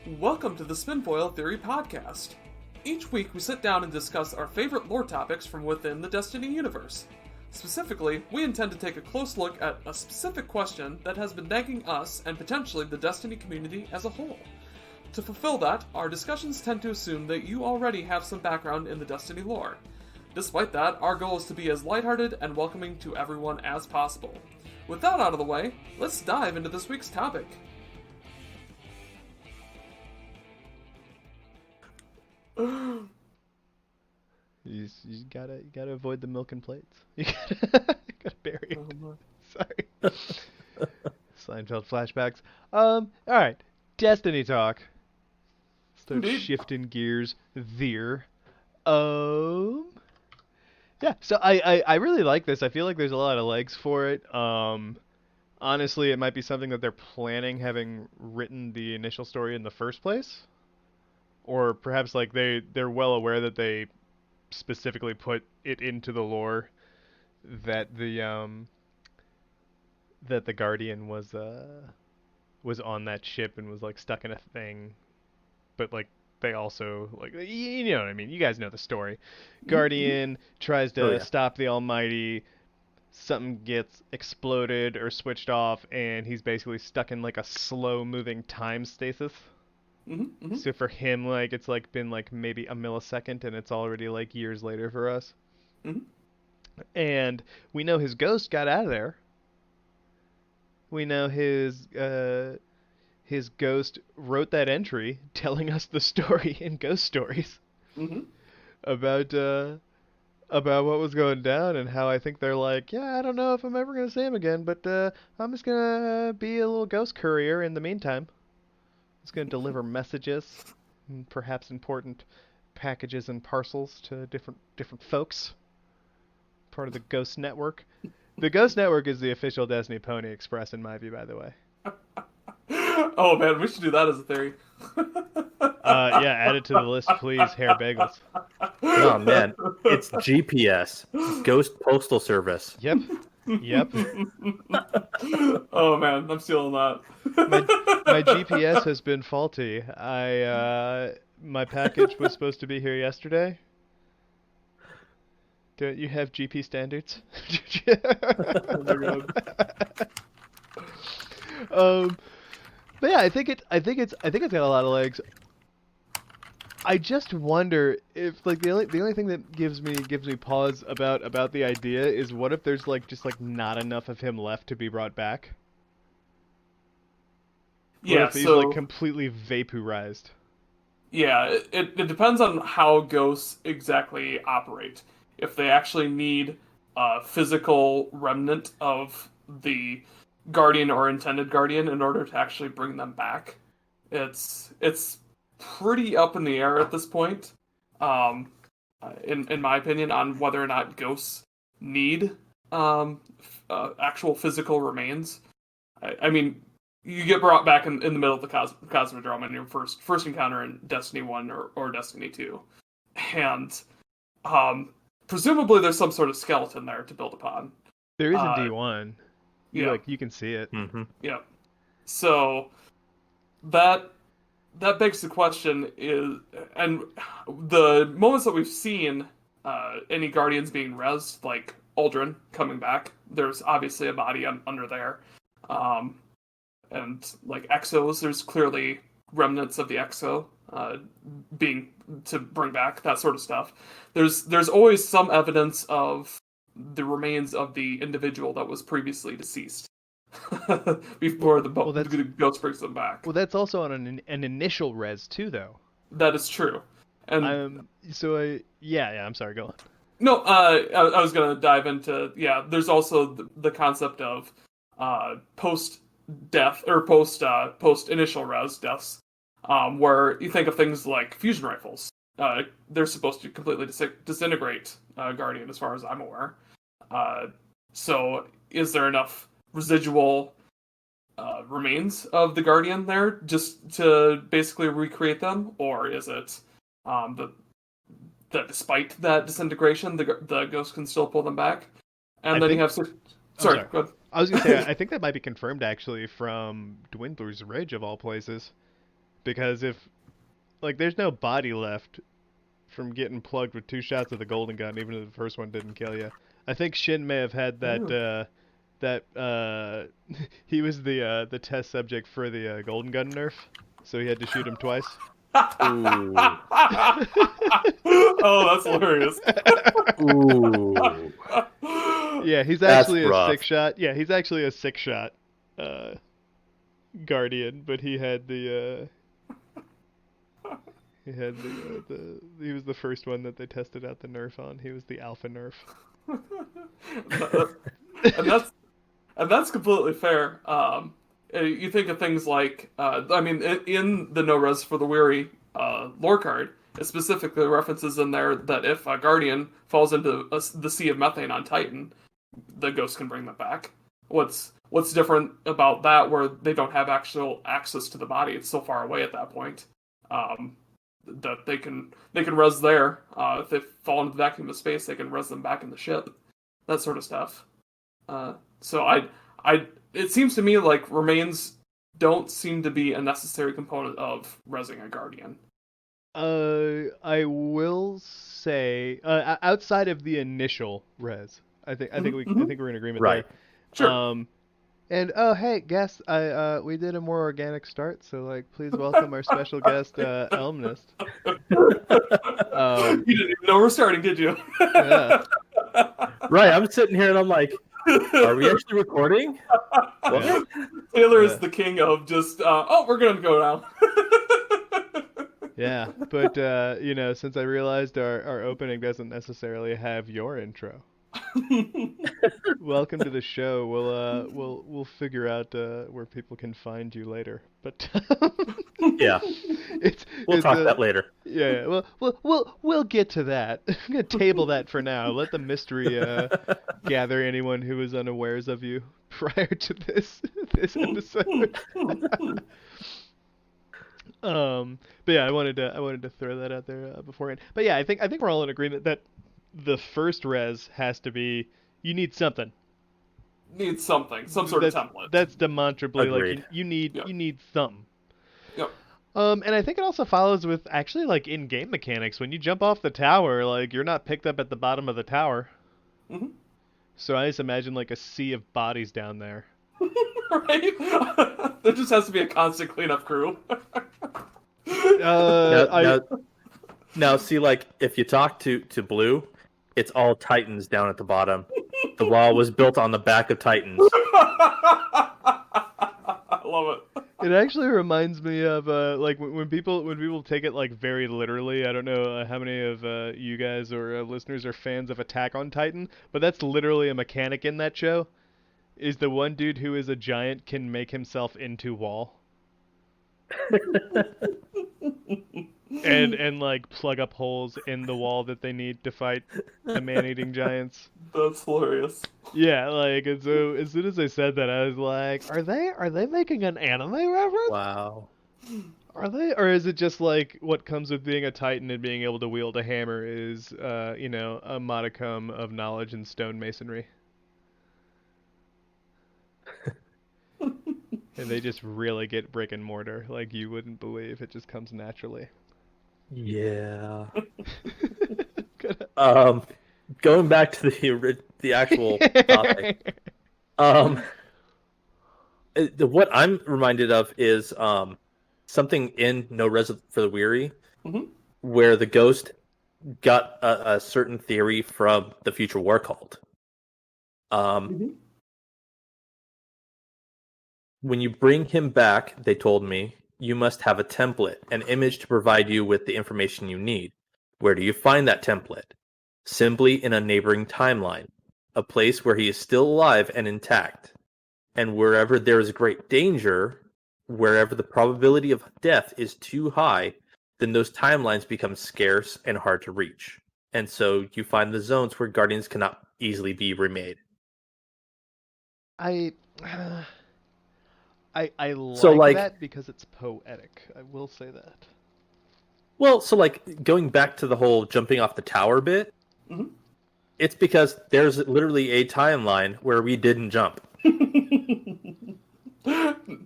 Welcome to the Spinfoil Theory Podcast. Each week we sit down and discuss our favorite lore topics from within the Destiny universe. Specifically, we intend to take a close look at a specific question that has been nagging us and potentially the Destiny community as a whole. To fulfill that, our discussions tend to assume that you already have some background in the Destiny lore. Despite that, our goal is to be as lighthearted and welcoming to everyone as possible. With that out of the way, let's dive into this week's topic. You gotta avoid the milk and plates. You gotta bury it. Sorry. Seinfeld flashbacks. All right. Destiny talk. Start shifting gears there. Yeah. So I really like this. I feel like there's a lot of legs for it. Honestly, it might be something that they're planning, having written the initial story in the first place. Or perhaps like they're well aware that they specifically put it into the lore that the Guardian was on that ship and was like stuck in a thing, but like they also like you know what I mean. You guys know the story. Guardian tries to stop the Almighty. Something gets exploded or switched off, and he's basically stuck in like a slow-moving time stasis. So for him, like it's like been like maybe a millisecond, and it's already like years later for us. And we know his ghost got out of there. We know his ghost wrote that entry telling us the story in Ghost Stories about what was going down and how I think they're like, yeah, I don't know if I'm ever gonna see him again, but I'm just gonna be a little ghost courier in the meantime. It's going to deliver messages, and perhaps important packages and parcels to different folks. Part of the Ghost Network. The Ghost Network is the official Destiny Pony Express, in my view, by the way. Oh man, we should do that as a theory. Yeah, add it to the list, please, Hair Bagels. Oh man, it's GPS, Ghost Postal Service. Yep. Oh man, I'm stealing that. My GPS has been faulty. My package was supposed to be here yesterday. Don't you have GP standards? Oh my God. But yeah, I think it's got a lot of legs. I just wonder if like the only thing that gives me pause about the idea is what if there's like just like not enough of him left to be brought back? What if he's like completely vaporized? Yeah, it depends on how ghosts exactly operate. If they actually need a physical remnant of the guardian or intended guardian in order to actually bring them back, it's pretty up in the air at this point, in my opinion, on whether or not ghosts need actual physical remains. I mean, you get brought back in the middle of the Cosmodrome in your first encounter in Destiny 1 or Destiny 2. And presumably there's some sort of skeleton there to build upon. There is in D1. Yeah. You can see it. Yeah. So that begs the question is, and the moments that we've seen any Guardians being rezzed, like Aldrin coming back, there's obviously a body under there. And like Exos, there's clearly remnants of the Exo being to bring back, that sort of stuff. There's always some evidence of the remains of the individual that was previously deceased before the ghost brings them back. Well, that's also on an initial res too, though. That is true. And I'm sorry, go on. No, I was gonna dive into there's also the concept of post death or post initial res deaths, where you think of things like fusion rifles. They're supposed to completely disintegrate Guardian, as far as I'm aware. So is there enough residual remains of the Guardian there just to basically recreate them, or is it that despite that disintegration, the ghost can still pull them back? And then you have sorry, go ahead. I was gonna say I think that might be confirmed actually from Dwindler's Ridge of all places. because if like there's no body left from getting plugged with 2 shots of the golden gun, even if the first one didn't kill you. I think Shin may have had that he was the test subject for the golden gun nerf, so he had to shoot him twice. Ooh. Oh, that's hilarious. Ooh. Yeah, he's That's actually a rough. 6-shot. Yeah, he's actually a 6-shot guardian, but he had the he was the first one that they tested out the nerf on. He was the alpha nerf. and that's completely fair. You think of things like, I mean, in the No Res for the Weary lore card, it specifically references in there that if a Guardian falls into the sea of methane on Titan, the ghost can bring them back. What's different about that, where they don't have actual access to the body? It's so far away at that point that they can res there. If they fall into the vacuum of space, they can res them back in the ship. That sort of stuff. So it seems to me like remains don't seem to be a necessary component of resing a Guardian. I will say, outside of the initial res, I think we're in agreement Right. there. Sure. And oh hey, guest, we did a more organic start, so like please welcome our special guest, Ellimist. You didn't even know we're starting, did you? Yeah. Right, I'm sitting here and I'm like, are we actually recording? What? Taylor is the king of just, we're gonna go now. Yeah, but since I realized our opening doesn't necessarily have your intro. Welcome to the show. We'll figure out where people can find you later. But Yeah, we'll talk that later. Yeah. We'll get to that. I'm gonna table that for now. Let the mystery gather anyone who is unawares of you prior to this episode. But yeah, I wanted to throw that out there beforehand. But yeah, I think we're all in agreement that the first res has to be, you need something. Need something, some sort of template. That's demonstrably Agreed. like you need something. Yep. And I think it also follows with actually like in-game mechanics. When you jump off the tower, like you're not picked up at the bottom of the tower. Mm-hmm. So I just imagine like a sea of bodies down there. Right? There just has to be a constant cleanup crew. Now, see, like, if you talk to Blue, it's all Titans down at the bottom. The wall was built on the back of Titans. I love it. It actually reminds me of like when people take it like very literally. I don't know how many of you guys or listeners are fans of Attack on Titan, but that's literally a mechanic in that show. Is the one dude who is a giant can make himself into wall. and like plug up holes in the wall that they need to fight the man-eating giants. That's hilarious. Yeah, like, and so as soon as I said that, I was like, are they making an anime reference? Wow. Are they, or is it just like what comes with being a Titan and being able to wield a hammer is a modicum of knowledge in stonemasonry? And they just really get brick and mortar like you wouldn't believe. It just comes naturally. Yeah. Going back to the actual topic. What I'm reminded of is something in No Res for the Weary, where the ghost got a certain theory from the Future War Cult. When you bring him back, they told me, you must have a template, an image to provide you with the information you need. Where do you find that template? Simply in a neighboring timeline, a place where he is still alive and intact. And wherever there is great danger, wherever the probability of death is too high, then those timelines become scarce and hard to reach. And so you find the zones where Guardians cannot easily be remade. I like that because it's poetic. I will say that. Well, so like going back to the whole jumping off the tower bit, it's because there's literally a timeline where we didn't jump.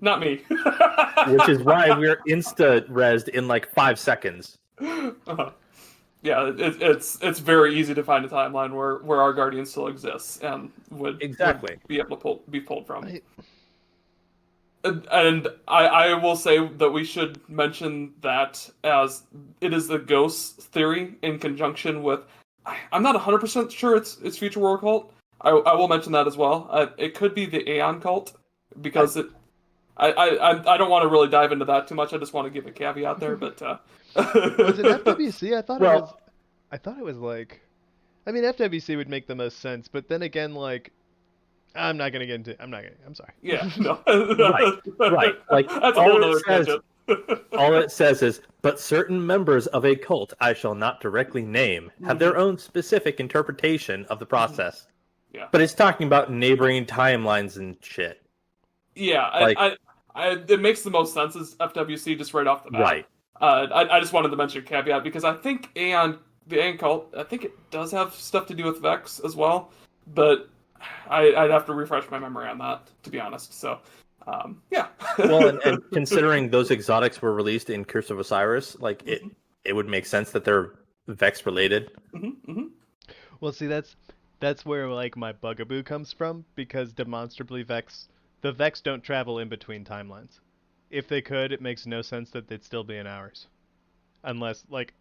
Not me. Which is why we're insta-resed in like 5 seconds. Uh-huh. Yeah, it's very easy to find a timeline where our guardian still exists and would be able to be pulled from. And I will say that we should mention that as it is the ghost theory in conjunction with, I'm not 100% sure it's Future War Cult. I will mention that as well. It could be the Aeon Cult, because I don't want to really dive into that too much. I just want to give a caveat there, but was it FWC? I thought it was like, I mean, FWC would make the most sense, but then again, like, I'm not gonna get into. I'm sorry. Yeah, no. right. Like, that's a whole other tangent. All it says is, but certain members of a cult I shall not directly name have their own specific interpretation of the process. Yeah. But it's talking about neighboring timelines and shit. Yeah, like, it makes the most sense as FWC just right off the bat. Right. I just wanted to mention a caveat because I think the Aeon Cult, I think it does have stuff to do with Vex as well, but I'd have to refresh my memory on that, to be honest. So, yeah. Well, and considering those exotics were released in Curse of Osiris, like it would make sense that they're Vex related. Well, see, that's where like my bugaboo comes from, because demonstrably the Vex don't travel in between timelines. If they could, it makes no sense that they'd still be in ours, unless like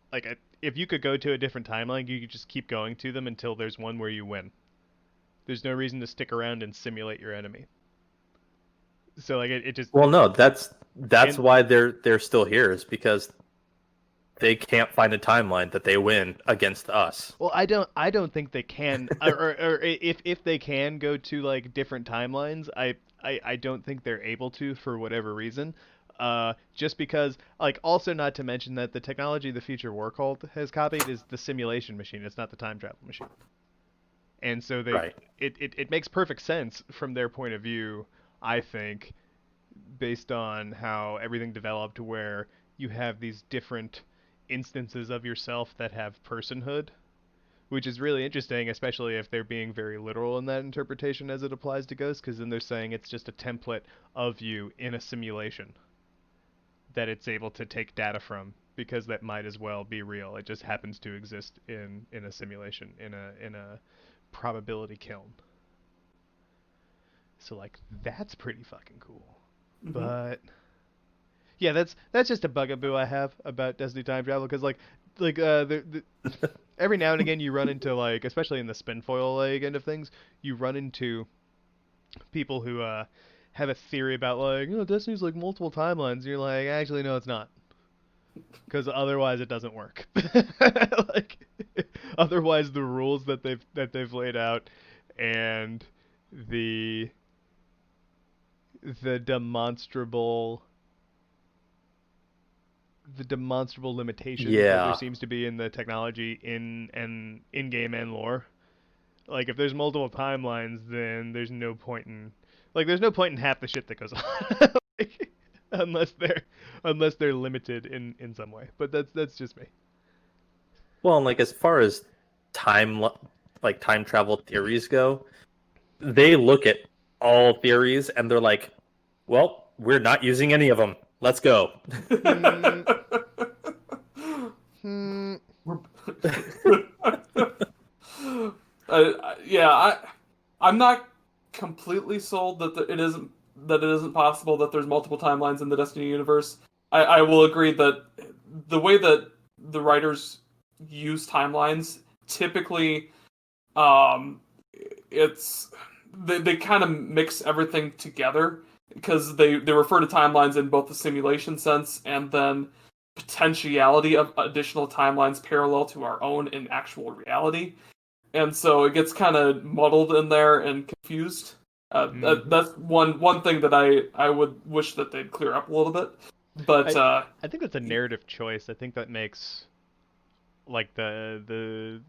if you could go to a different timeline, you could just keep going to them until there's one where you win. There's no reason to stick around and simulate your enemy. So like it just. Well, no, that's why they're still here, is because they can't find a timeline that they win against us. Well, I don't think they can, or if they can go to like different timelines, I don't think they're able to for whatever reason. Just because, like, also not to mention that the technology the Future War Cult has copied is the simulation machine. It's not the time travel machine. And so it makes perfect sense from their point of view, I think, based on how everything developed, where you have these different instances of yourself that have personhood, which is really interesting, especially if they're being very literal in that interpretation as it applies to ghosts, because then they're saying it's just a template of you in a simulation that it's able to take data from, because that might as well be real. It just happens to exist in a simulation, in a probability kiln. So like that's pretty fucking cool. But yeah, that's just a bugaboo I have about Destiny time travel, because like every now and again you run into, like, especially in the Spinfoil like end of things, you run into people who have a theory about, like, Destiny's like multiple timelines, and you're like, actually no, it's not, because otherwise it doesn't work. Like, otherwise the rules that they've laid out and the demonstrable limitations that there seems to be in the technology in game and lore. Like, if there's multiple timelines, then there's no point in half the shit that goes on. Like, unless they're limited in some way. But that's just me. Well, and like, as far as time travel theories go, they look at all theories and they're like, well, we're not using any of them. Let's go. I'm not completely sold that it isn't possible that there's multiple timelines in the Destiny universe. I will agree that the way that the writers use timelines, typically, they kind of mix everything together, because they refer to timelines in both the simulation sense and then potentiality of additional timelines parallel to our own in actual reality. And so it gets kind of muddled in there and confused. That's one thing that I would wish that they'd clear up a little bit. But I think that's a narrative choice. I think that makes, like, the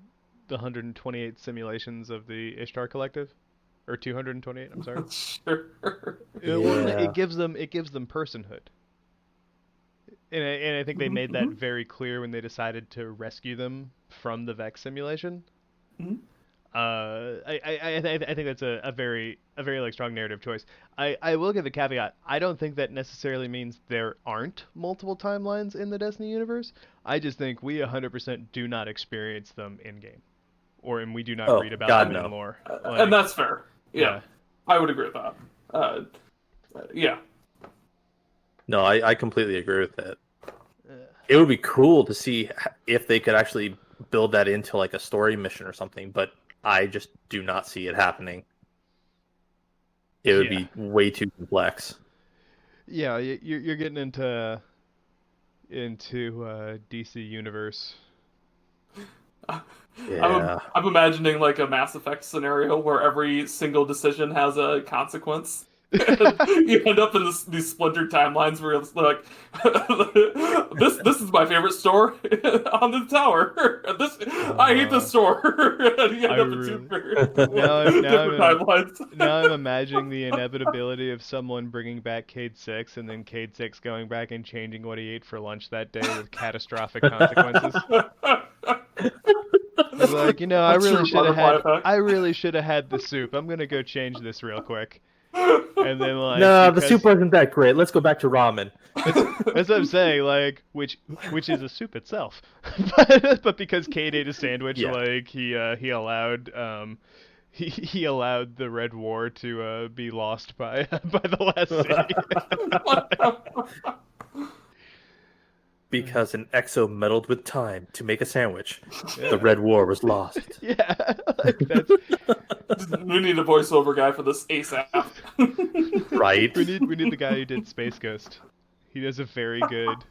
128 simulations of the Ishtar Collective, or 228. I'm sorry. Sure. It gives them personhood. And I think they made that very clear when they decided to rescue them from the Vex simulation. I think that's a very like strong narrative choice. I will give a caveat. I don't think that necessarily means there aren't multiple timelines in the Destiny universe. I just think we 100% do not experience them in game, and we do not read about God, them no. in lore. And that's fair. Yeah, I would agree with that. Yeah. No, I completely agree with that. It would be cool to see if they could actually build that into like a story mission or something, but I just do not see it happening. It would be way too complex. Yeah, you're getting into DC universe. Yeah. I'm imagining like a Mass Effect scenario where every single decision has a consequence. You end up in these splintered timelines where it's like, this is my favorite store on the tower. I hate this store. And you end up in two different timelines. Now I'm imagining the inevitability of someone bringing back Cade 6 and then Cade 6 going back and changing what he ate for lunch that day with catastrophic consequences. He's like, I really should have had the soup. I'm gonna go change this real quick. And then no, the soup wasn't that great. Let's go back to ramen. That's what I'm saying. Like, which is a soup itself, but because Cade ate a sandwich, like he allowed he allowed the Red War to be lost by the last city. Because an exo meddled with time to make a sandwich. The Red War was lost. Yeah, like that's... We need a voiceover guy for this ASAP. Right? We need the guy who did Space Ghost. He does a very good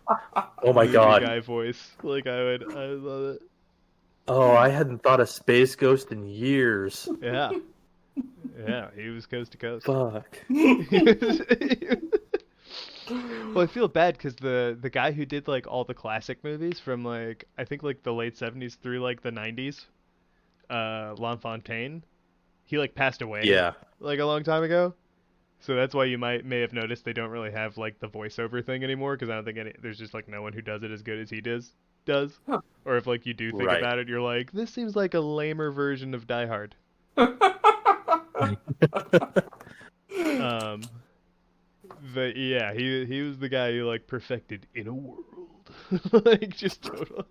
oh my god guy voice. Like I love it. Oh, I hadn't thought of Space Ghost in years. Yeah. Yeah, he was coast to coast. Fuck. Well, I feel bad because the guy who did like all the classic movies from like I think like the late 70s through like the 90s, L'Enfontaine, he like passed away. Yeah. Like a long time ago. So that's why you may have noticed they don't really have like the voiceover thing anymore because I don't think there's just like no one who does it as good as he does. Huh. Or if like you do think about it, you're like, this seems like a lamer version of Die Hard. But yeah, he was the guy who like perfected In a World. Like just total.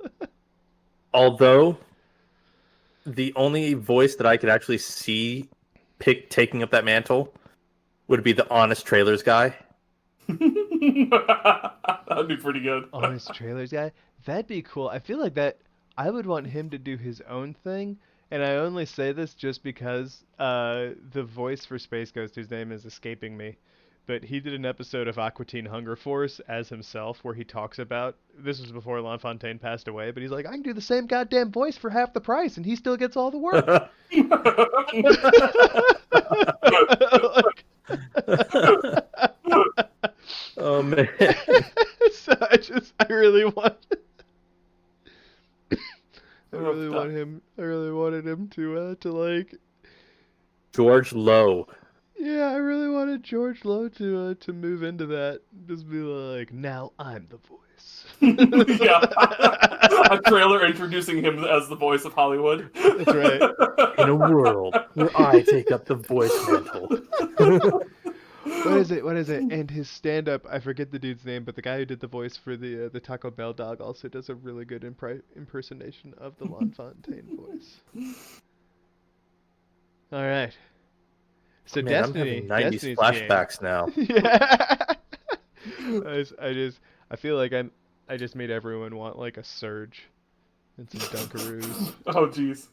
Although the only voice that I could actually see taking up that mantle would be the Honest Trailers guy. That'd be pretty good. Honest Trailers guy? That'd be cool. I feel like that I would want him to do his own thing, and I only say this just because the voice for Space Ghost, whose name is escaping me, but he did an episode of Aqua Teen Hunger Force as himself where he talks about, this was before L'Enfontaine passed away, but he's like, I can do the same goddamn voice for half the price and he still gets all the work. Oh man. So I really wanted him to like George Lowe. Yeah, I really wanted George Lowe to move into that. Just be like, now I'm the voice. Yeah. A trailer introducing him as the voice of Hollywood. That's right. In a world where I take up the voice mantle. What is it? And his stand-up, I forget the dude's name, but the guy who did the voice for the Taco Bell dog also does a really good impersonation of the L'Enfontaine voice. All right. So man, Destiny, I'm having 90s Destiny's flashbacks game. now. Yeah. I feel like I just made everyone want like a Surge and some Dunkaroos. Oh jeez.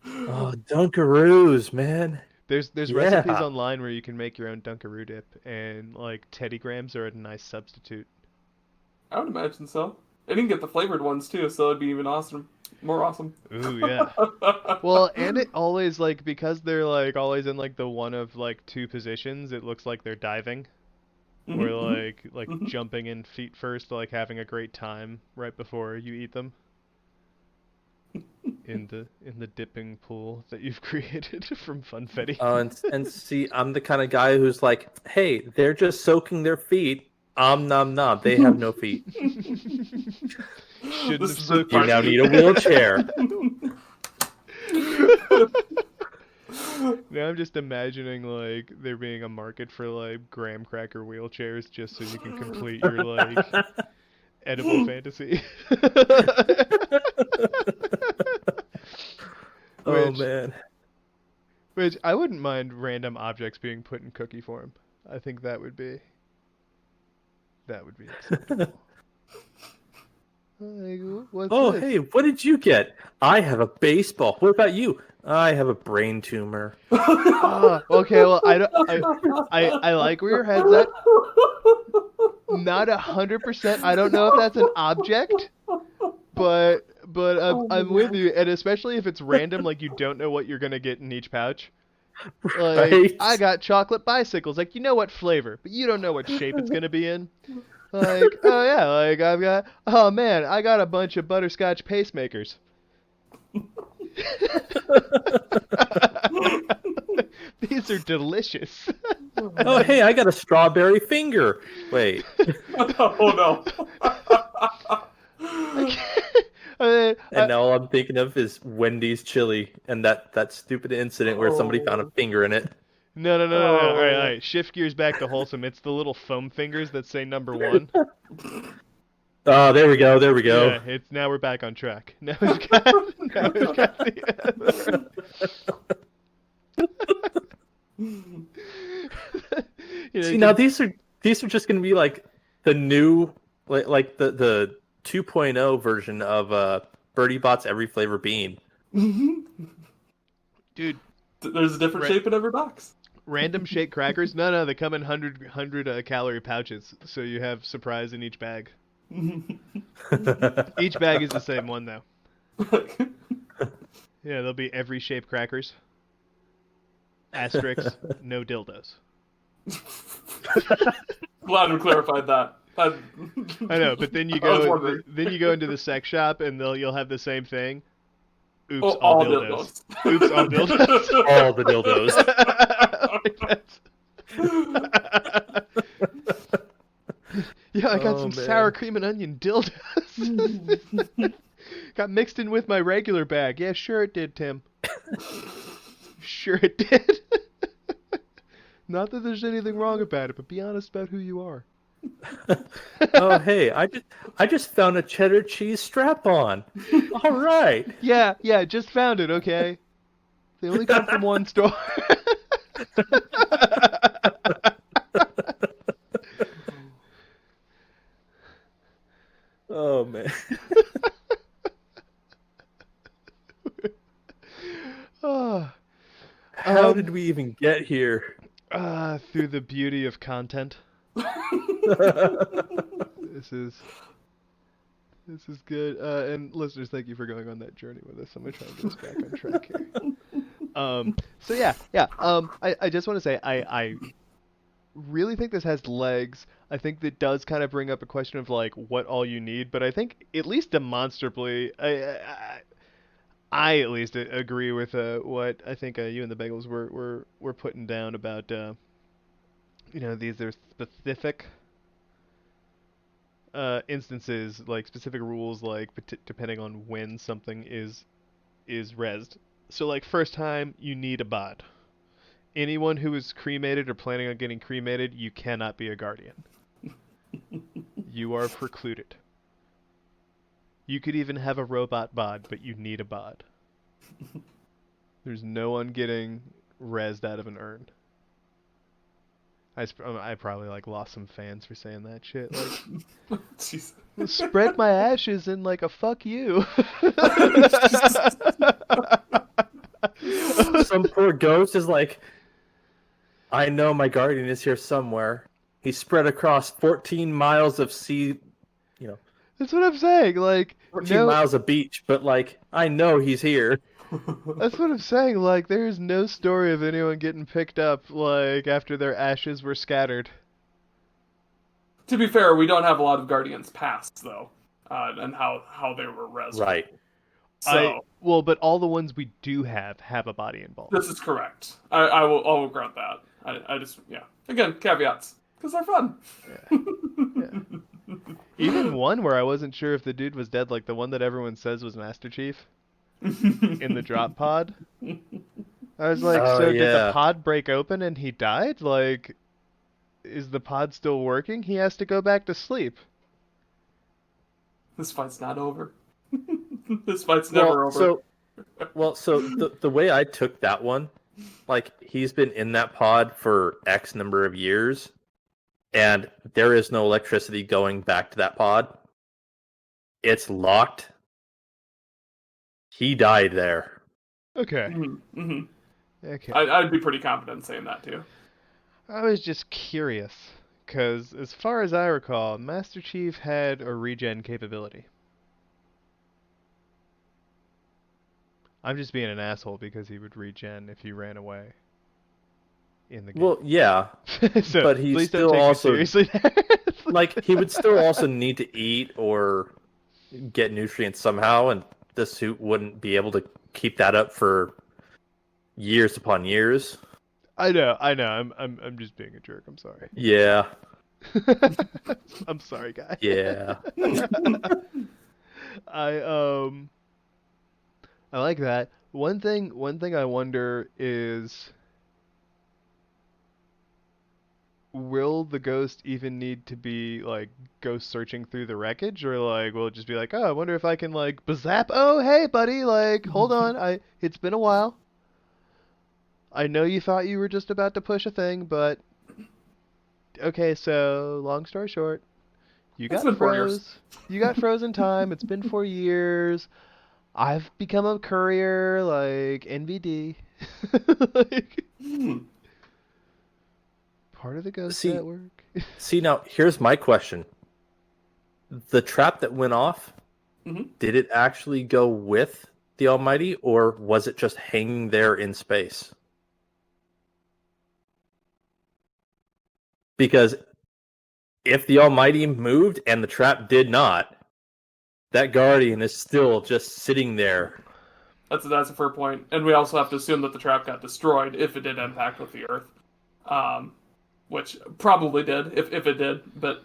Oh, Dunkaroos, man. There's recipes online where you can make your own Dunkaroo dip, and like Teddy Grahams are a nice substitute. I would imagine so. And you can get the flavored ones too, so it'd be even awesome. More awesome. Ooh, yeah. Well, and it always, like, because they're, like, always in, like, the one of, like, two positions, it looks like they're diving. Mm-hmm. Or, like mm-hmm. jumping in feet first, like, having a great time right before you eat them. In the dipping pool that you've created from Funfetti. Oh, and see, I'm the kind of guy who's like, hey, they're just soaking their feet. Nom nom. They have no feet. You now need a wheelchair. Now I'm just imagining like there being a market for like graham cracker wheelchairs just so you can complete your like edible fantasy. Oh man. Which I wouldn't mind random objects being put in cookie form. I think that would be acceptable. Like, what's this? Hey, what did you get? I have a baseball. What about you? I have a brain tumor. Okay, well, I like where your head's at. Not 100%. I don't know if that's an object, but I'm with you, and especially if it's random, like you don't know what you're gonna get in each pouch. Like, Right. I got chocolate bicycles. Like, you know what flavor, but you don't know what shape it's gonna be in. Like, oh yeah, like oh man, I got a bunch of butterscotch pacemakers. These are delicious. Oh, hey, I got a strawberry finger. Wait. Oh no. And now all I'm thinking of is Wendy's chili and that stupid incident where somebody found a finger in it. No. All right. Shift gears back to wholesome. It's the little foam fingers that say number 1. Oh, there we go. Yeah, now we're back on track. Now we've got the See, now these are just going to be like the new like the 2.0 version of Birdie Bot's Every Flavor Bean. Dude, there's a different shape in every box. Random shake crackers? No, they come in 100 calorie pouches, so you have surprise in each bag. Each bag is the same one, though. Yeah, there'll be every shape crackers. Asterisks, no dildos. Glad we clarified that. I know, but then you go into the sex shop and you'll have the same thing. Oops, all dildos. Oops, all dildos. All the dildos. Yeah, I got some sour cream and onion dildos. Got mixed in with my regular bag. Yeah, sure it did, Tim. Sure it did. Not that there's anything wrong about it, but be honest about who you are. Oh, hey, I just found a cheddar cheese strap-on. All right. Yeah, just found it, okay? They only come from one store. Oh, man. How did we even get here? Through the beauty of content. This is good. And listeners, thank you for going on that journey with us. I'm gonna try and get us back on track here. So yeah. I just want to say I really think this has legs. I think that does kind of bring up a question of like what all you need, but I think at least demonstrably, I at least agree with what I think you and the Bagels were putting down about these are specific instances, like specific rules, like depending on when something is rezzed. So like first time you need a bod. Anyone who is cremated or planning on getting cremated, you cannot be a guardian. You are precluded. You could even have a robot bod, but you need a bod. There's no one getting rezzed out of an urn. I probably like lost some fans for saying that shit. Like, spread my ashes in like a fuck you. Some poor ghost is like, I know my guardian is here somewhere. He's spread across 14 miles of sea, That's what I'm saying. Like 14 miles of beach, but like, I know he's here. That's what I'm saying. Like, there's no story of anyone getting picked up, like, after their ashes were scattered. To be fair, we don't have a lot of Guardians past, though, and how they were rezzed. Right. So, but all the ones we do have a body involved. This is correct. I'll grant that. I just, Again, caveats. Because they're fun. Yeah. Even one where I wasn't sure if the dude was dead, like the one that everyone says was Master Chief. in the drop pod. I was like, Oh so did the yeah. pod break open and he died? Like, is the pod still working? He has to go back to sleep. This fight's not over. This fight's Well, never over. so the way I took that one, like he's been in that pod for X number of years, and there is no electricity going back to that pod. It's locked. He died there. Okay. Mm-hmm. Okay. I'd be pretty confident in saying that too. I was just curious, because as far as I recall, Master Chief had a regen capability. I'm just being an asshole because he would regen if he ran away in the game. Well, yeah, So but he please don't still take me also seriously. like he would still also need to eat or get nutrients somehow, and the suit wouldn't be able to keep that up for years upon years. I know. I'm just being a jerk. I'm sorry. Yeah, I'm sorry, guy. yeah. I I like that. One thing I wonder is, will the ghost even need to be like ghost searching through the wreckage, or like will it just be like, oh, I wonder if I can like bazap? Oh, hey, buddy, like hold on, it's been a while. I know you thought you were just about to push a thing, but okay. So long story short, you It's got been 4 years. froze. You got frozen time. It's been 4 years. I've become a courier, like NVD. Like, part of the ghost See, network. see now, here's my question: the trap that went off, Mhm. did it actually go with the Almighty, or was it just hanging there in space? Because if the Almighty moved and the trap did not, that Guardian is still just sitting there. That's a fair point, and we also have to assume that the trap got destroyed if it did impact with the Earth, which probably did if it did. But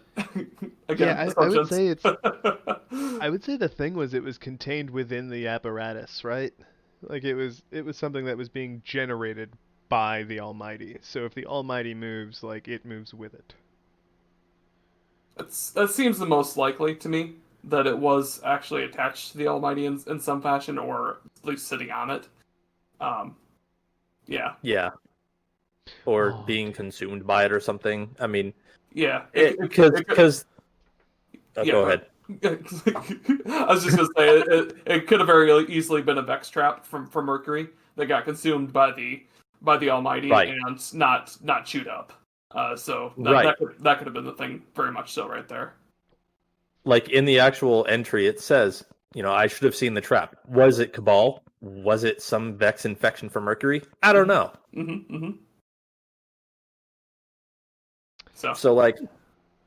again, Yeah, I would assumptions. say it's. I would say the thing was it was contained within the apparatus, right? Like it was something that was being generated by the Almighty. So if the Almighty moves, like it moves with it. That seems the most likely to me that it was actually attached to the Almighty in some fashion, or at least sitting on it. Um, yeah, Yeah. Or Oh, being consumed by it or something. I mean, yeah. because Yeah, go go ahead. ahead. I was just gonna say it could have very easily been a Vex trap from Mercury that got consumed by the Almighty Right. and not chewed up. So Right. that could have been the thing, very much so, right there. Like in the actual entry, it says, I should have seen the trap. Was it Cabal? Was it some Vex infection from Mercury? I don't know. Mm-hmm. So So, like,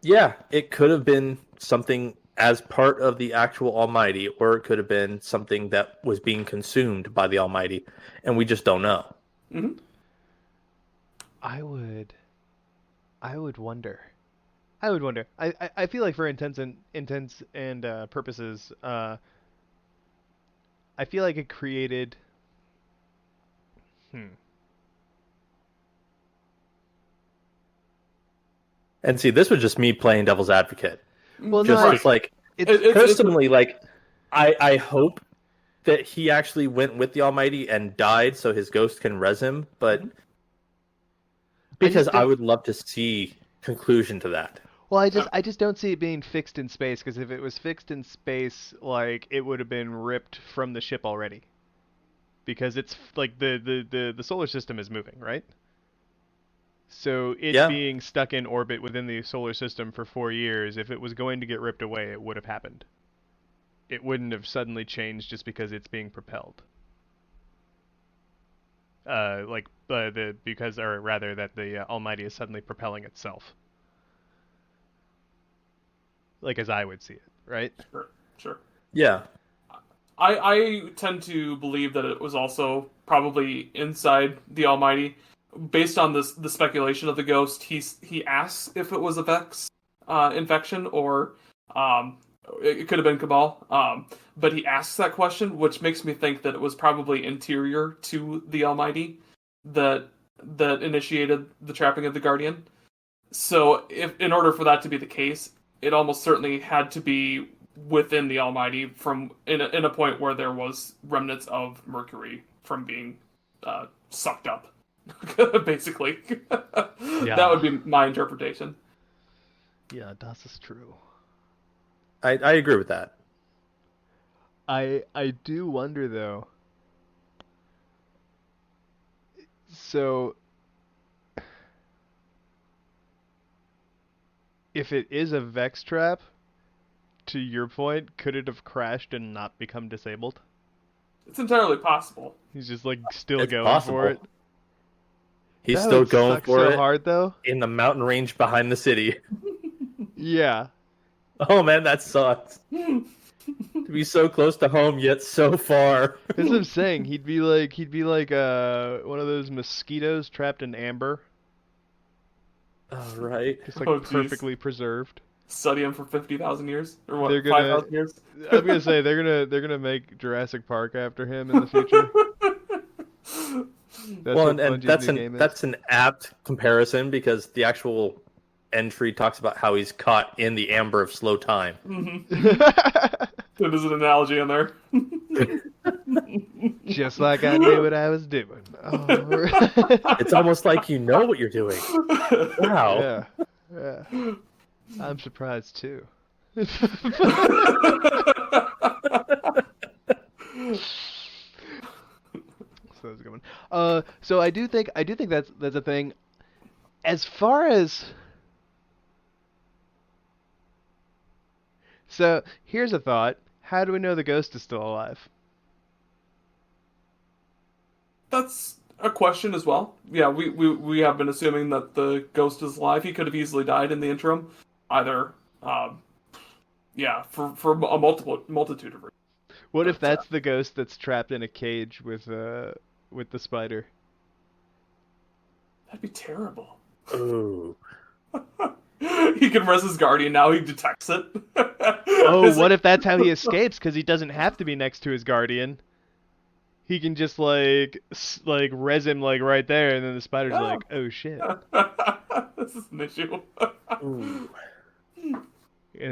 yeah, it could have been something as part of the actual Almighty, or it could have been something that was being consumed by the Almighty, and we just don't know. mhm. I would. I would wonder. I would wonder. I feel like for intents and purposes, I feel like it created. Hmm. And see, this was just me playing devil's advocate. Well, Just no, as, like, It's personally, like, I hope that he actually went with the Almighty and died so his ghost can res him, but because I would love to see conclusion to that. Well, I just don't see it being fixed in space, because if it was fixed in space, like it would have been ripped from the ship already. Because it's like the solar system is moving, right? So it Yeah. being stuck in orbit within the solar system for 4 years, if it was going to get ripped away, it would have happened. It wouldn't have suddenly changed just because it's being propelled. Or rather, that the Almighty is suddenly propelling itself. Like as I would see it, right? Sure. Yeah. I tend to believe that it was also probably inside the Almighty, based on the speculation of the ghost. He asks if it was a Vex infection, or it could have been Cabal. But he asks that question, which makes me think that it was probably interior to the Almighty that initiated the trapping of the Guardian. So, if in order for that to be the case, it almost certainly had to be within the Almighty, in a point where there was remnants of Mercury from being sucked up, basically. Yeah. That would be my interpretation. Yeah, das ist true. I agree with that. I do wonder though. So if it is a Vex trap, to your point, could it have crashed and not become disabled? It's entirely possible. He's just like still It's going possible. for it. He's That still would going suck for so it hard though. in the mountain range behind the city. Yeah. Oh man, that sucks. To be so close to home yet so far. That's what I'm saying. He'd be like one of those mosquitoes trapped in amber, All right. just like Oh, jeez. perfectly preserved. Study him for 50,000 years or what? They're gonna- 5,000 years. I'm gonna say they're gonna make Jurassic Park after him in the future. That's Well, what and Bungie's new game is. that's an apt comparison because the actual entry talks about how he's caught in the amber of slow time. There's an analogy in there. Just like I knew what I was doing. Oh, It's almost like you know what you're doing. Wow. yeah. I'm surprised too. So that's a good one. So I do think that's a thing. As far as so, here's a thought. How do we know the ghost is still alive? That's a question as well. Yeah, we have been assuming that the ghost is alive. He could have easily died in the interim, either, for a multitude of reasons. What if that's the ghost that's trapped in a cage with the spider? That'd be terrible. Ooh. He can res his guardian now. He detects it. Oh, what if that's how he escapes? Because he doesn't have to be next to his guardian. He can just like res him like right there, and then the spider's like, "Oh shit!" This is an issue. Ooh. And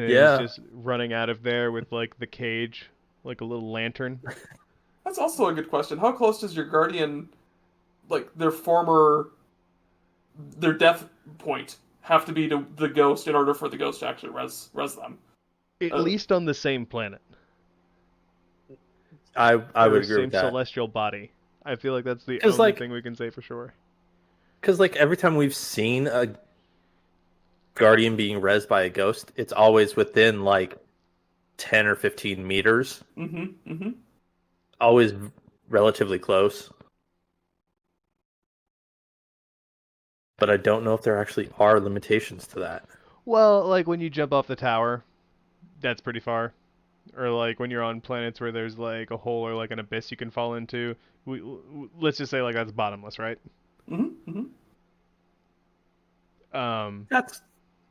then Yeah. he's just running out of there with like the cage, like a little lantern. That's also a good question. How close does your guardian, like their death point, have to be to the ghost in order for the ghost to actually res them? At least on the same planet. I would Or agree same with that. celestial body. I feel like that's the 'Cause, only like- thing we can say for sure. Because like every time we've seen a guardian being rezzed by a ghost, it's always within like 10 or 15 meters. Always relatively close. But I don't know if there actually are limitations to that. Well, like when you jump off the tower, that's pretty far. Or like when you're on planets where there's like a hole or like an abyss you can fall into. Let's just say like that's bottomless, right?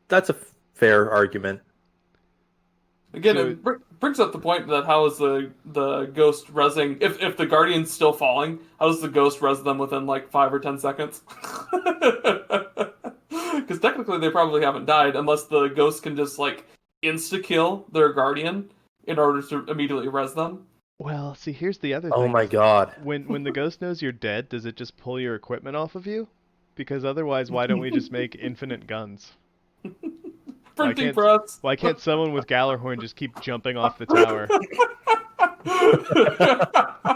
That's a fair argument. Again, So- it brings up the point that how is the ghost resing, if the guardian's still falling, how does the ghost res them within like 5 or 10 seconds? Because technically they probably haven't died unless the ghost can just like insta-kill their guardian in order to immediately res them. Well, see, here's the other Oh thing. my god. When the ghost knows you're dead, does it just pull your equipment off of you? Because otherwise, why don't we just make infinite guns? Printing can't- press. Why can't someone with Gallarhorn just keep jumping off the tower?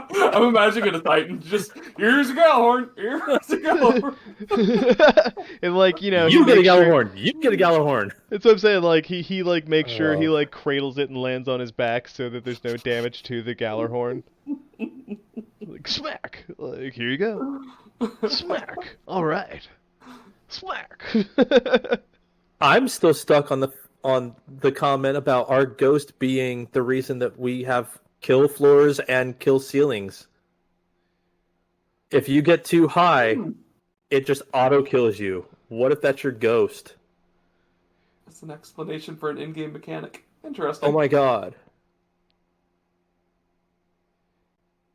I'm imagining a Titan. Just, here's a Gallahorn. Here's a Gallahorn. And like, you know, You he get a makes sure- Gallahorn. You get a Gallahorn. That's what I'm saying. Like he like makes sure he Oh. like cradles it and lands on his back so that there's no damage to the Gallarhorn. Like smack. Like here you go. Smack. All right. Smack. I'm still stuck on the comment about our ghost being the reason that we have kill floors and kill ceilings. If you get too high, it just auto kills you. What if that's your ghost? That's an explanation for an in-game mechanic. Interesting. Oh my god.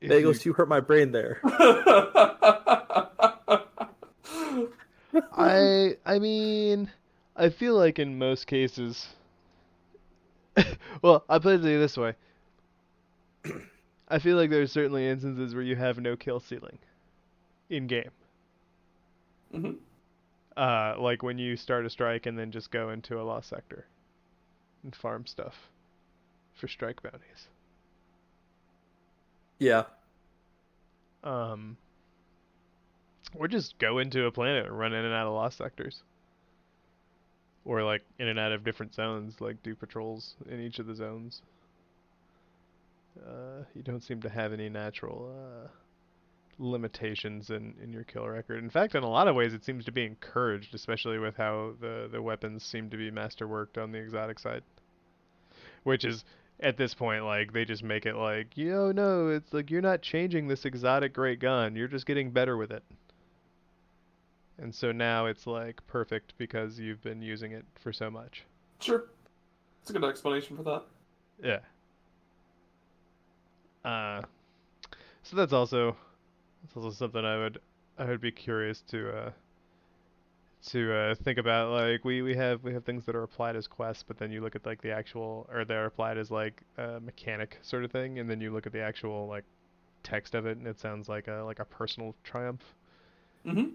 If Bagels, you hurt my brain there. I mean, I feel like in most cases, well, I'll put it to you this way. I feel like there's certainly instances where you have no kill ceiling in game. Mm-hmm. Like when you start a strike and then just go into a lost sector and farm stuff for strike bounties. Yeah. Or just go into a planet and run in and out of lost sectors. Or like in and out of different zones, like do patrols in each of the zones. You don't seem to have any natural limitations in your kill record. In fact, in a lot of ways, it seems to be encouraged, especially with how the weapons seem to be masterworked on the exotic side. Which is, at this point, like, they just make it like, no, it's like, you're not changing this exotic great gun, you're just getting better with it. And so now it's, like, perfect because you've been using it for so much. Sure. That's a good explanation for that. Yeah. So that's also something I would be curious to think about. Like we have things that are applied as quests, but then you look at like the actual, or they're applied as like a mechanic sort of thing, and then you look at the actual like text of it, and it sounds like a personal triumph. Mm-hmm.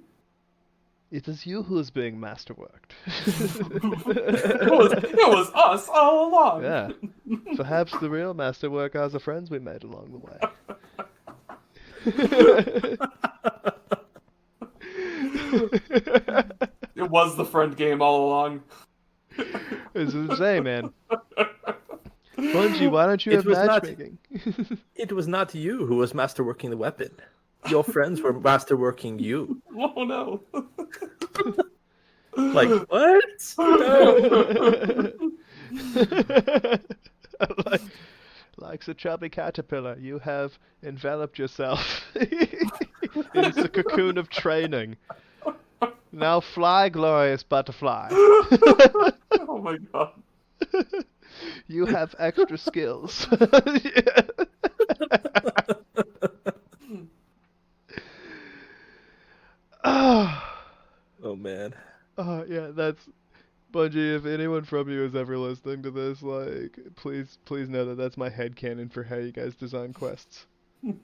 It is you who is being masterworked. it was us all along. Yeah. Perhaps the real masterwork are the friends we made along the way. It was the friend game all along. It's insane, man. Bungie, why don't you have matchmaking? It was not you who was masterworking the weapon. Your friends were masterworking you. Oh no. Like, what? No. Like the chubby caterpillar, you have enveloped yourself in the cocoon of training. Now fly, glorious butterfly. Oh my god. You have extra skills. Oh man. Yeah, that's Bungie. If anyone from you is ever listening to this, like, please know that that's my headcanon for how you guys design quests. You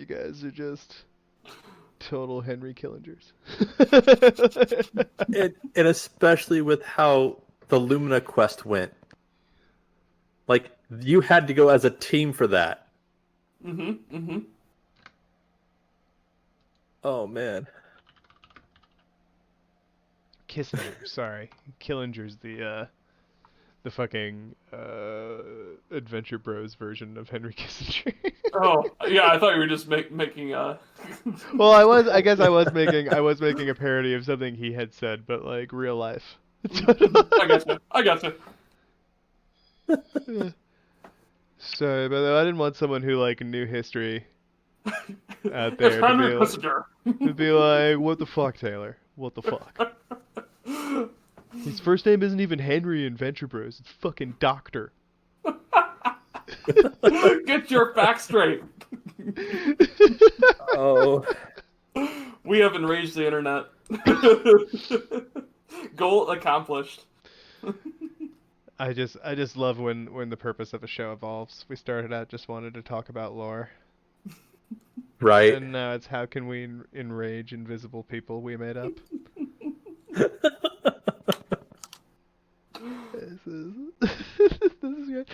guys are just total Henry Killingers. And especially with how the Lumina quest went. Like, you had to go as a team for that. Mm-hmm. Mm-hmm. Oh man. Kissinger, sorry. Killinger's the fucking Adventure Bros version of Henry Kissinger. Oh yeah, I thought you were just making Well, I guess I was making a parody of something he had said, but like real life. I gotcha. Sorry, but I didn't want someone who like knew history out there to be like, what the fuck, Taylor? What the fuck? His first name isn't even Henry in Venture Bros. It's fucking Doctor. Get your facts straight. Oh. We have enraged the internet. Goal accomplished. I just love when the purpose of a show evolves. We started out just wanted to talk about lore. Right. And now it's how can we enrage invisible people we made up. This is great.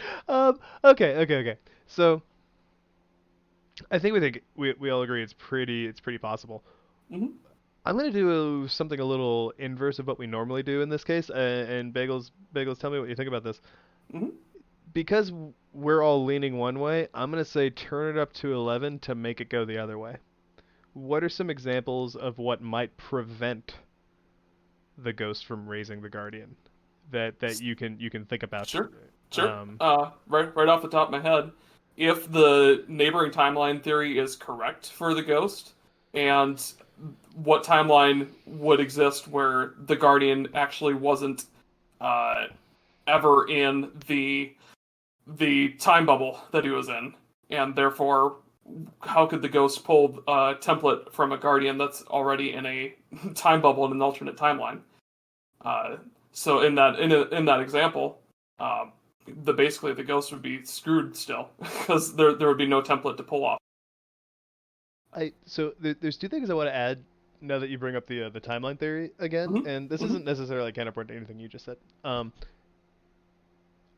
Okay. So I think we all agree it's pretty possible. Mm-hmm. I'm gonna do something a little inverse of what we normally do in this case, and Bagels, tell me what you think about this. Mm-hmm. Because we're all leaning one way, I'm gonna say turn it up to 11 to make it go the other way. What are some examples of what might prevent the ghost from raising the guardian that you can think about? Sure. Right off the top of my head, if the neighboring timeline theory is correct for the ghost, and what timeline would exist where the guardian actually wasn't ever in the time bubble that he was in, and therefore, how could the ghost pull a template from a guardian that's already in a time bubble in an alternate timeline? So in that example, basically the ghost would be screwed still because there would be no template to pull off. So there's two things I want to add now that you bring up the timeline theory again, Mm-hmm. and this isn't necessarily counterpoint to anything you just said.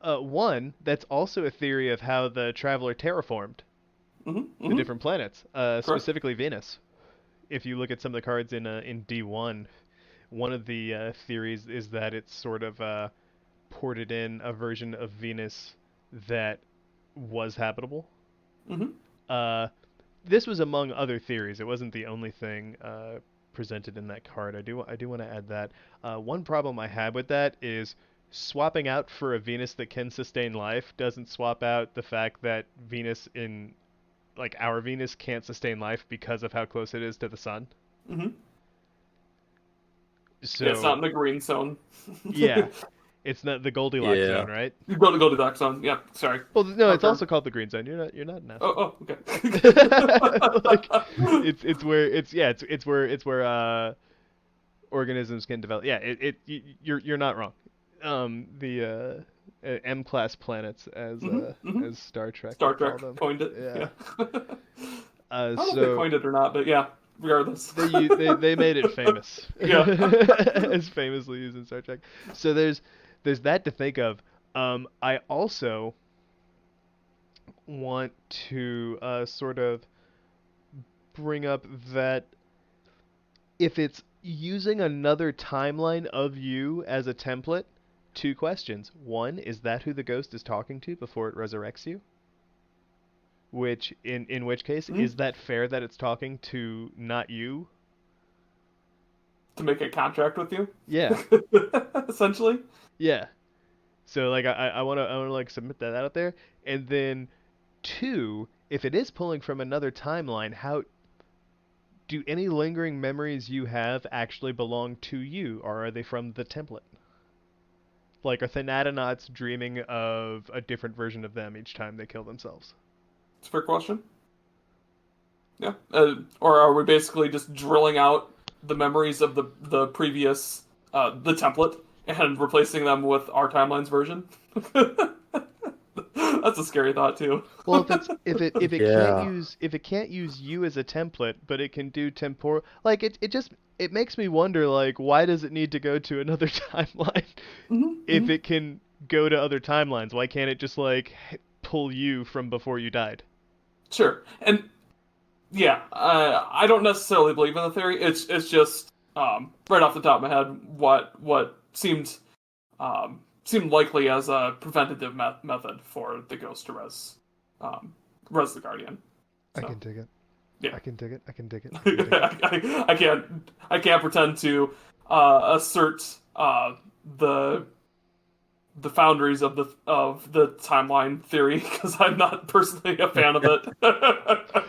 One, that's also a theory of how the Traveler terraformed the different planets, specifically Venus. If you look at some of the cards in D1, one of the theories is that it's sort of ported in a version of Venus that was habitable. This was among other theories. It wasn't the only thing presented in that card. I do want to add that. One problem I have with that is swapping out for a Venus that can sustain life doesn't swap out the fact that Venus in, like, our Venus can't sustain life because of how close it is to the sun. So Yeah, it's not in the green zone. Yeah. It's not the Goldilocks zone, right? You go to Goldilocks zone. Yeah, sorry. Well, no, it's also called the green zone. You're not an asshole. Oh, okay. Like, it's where organisms can develop. Yeah, you're not wrong. The M-class planets, as Star Trek Star Trek call them. coined it. Yeah. I don't know if they coined it or not, but yeah, regardless. they made it famous. Yeah. As famously used in Star Trek. So there's that to think of. I also want to sort of bring up that if it's using another timeline of you as a template, two questions. One, is that who the ghost is talking to before it resurrects you? Which, in which case, is that fair that it's talking to not you? To make a contract with you? Yeah. Essentially? Yeah. So, like, I wanna like submit that out there. And then, two, if it is pulling from another timeline, how do any lingering memories you have actually belong to you, or are they from the template? Like, are Thanatonauts dreaming of a different version of them each time they kill themselves? It's a fair question. Yeah. Or are we basically just drilling out the memories of the previous, the template, and replacing them with our timeline's version? That's a scary thought too. Well, if it can't use you as a template, but it can do temporal, like it makes me wonder, like, why does it need to go to another timeline if it can go to other timelines? Why can't it just, like, pull you from before you died? Sure. And yeah, I don't necessarily believe in the theory. It's just right off the top of my head what seemed likely as a preventative method for the ghost to res the guardian. So, I can dig it. Yeah. I can dig it. I can't pretend to assert the foundaries of the timeline theory because I'm not personally a fan of it.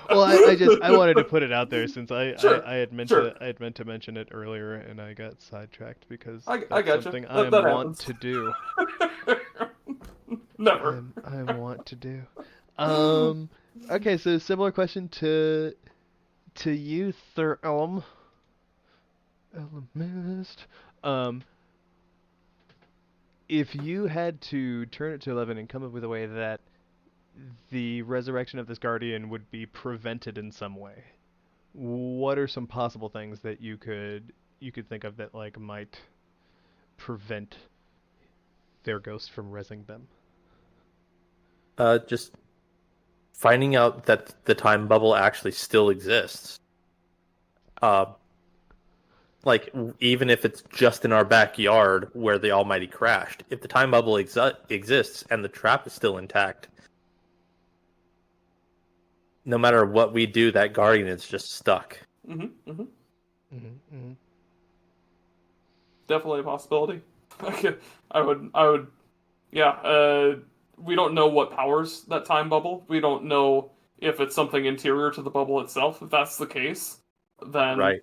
Well, I wanted to put it out there since I had meant to mention it earlier and I got sidetracked because that's something I want to do. Never. I want to do. Okay, so similar question to you, Ellimist. If you had to turn it to 11 and come up with a way that the resurrection of this guardian would be prevented in some way, what are some possible things that you could think of that, like, might prevent their ghost from resing them? Just finding out that the time bubble actually still exists. Like, even if it's just in our backyard where the Almighty crashed, if the time bubble exists and the trap is still intact, no matter what we do, that guardian is just stuck. Definitely a possibility. I would. Yeah. We don't know what powers that time bubble. We don't know if it's something interior to the bubble itself. If that's the case, then right.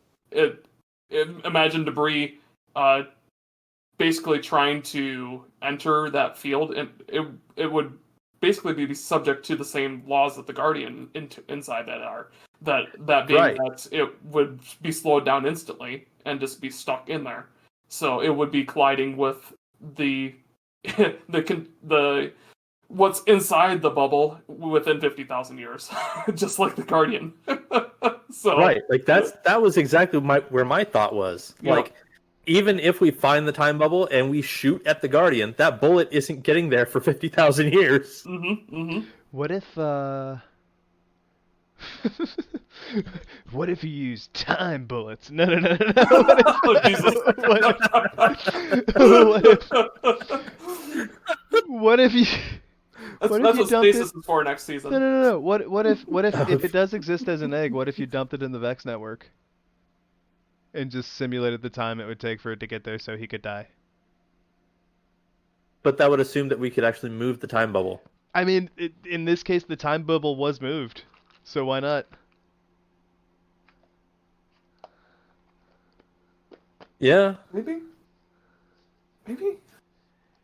Imagine debris basically trying to enter that field, and it would basically be subject to the same laws that the Guardian inside that are. That being Right. that it would be slowed down instantly and just be stuck in there. So it would be colliding with the the what's inside the bubble within 50,000 years, just like the Guardian. So Right, like that was exactly where my thought was. Yeah. Like, even if we find the time bubble and we shoot at the Guardian, that bullet isn't getting there for 50,000 years. What if what if you use time bullets? No. Oh, Jesus. What if you? That's What if what you dumped Stasis it? is for next season. No. What if it does exist as an egg? What if you dumped it in the Vex network and just simulated the time it would take for it to get there so he could die? But that would assume that we could actually move the time bubble. I mean, in this case, the time bubble was moved, so why not? Yeah,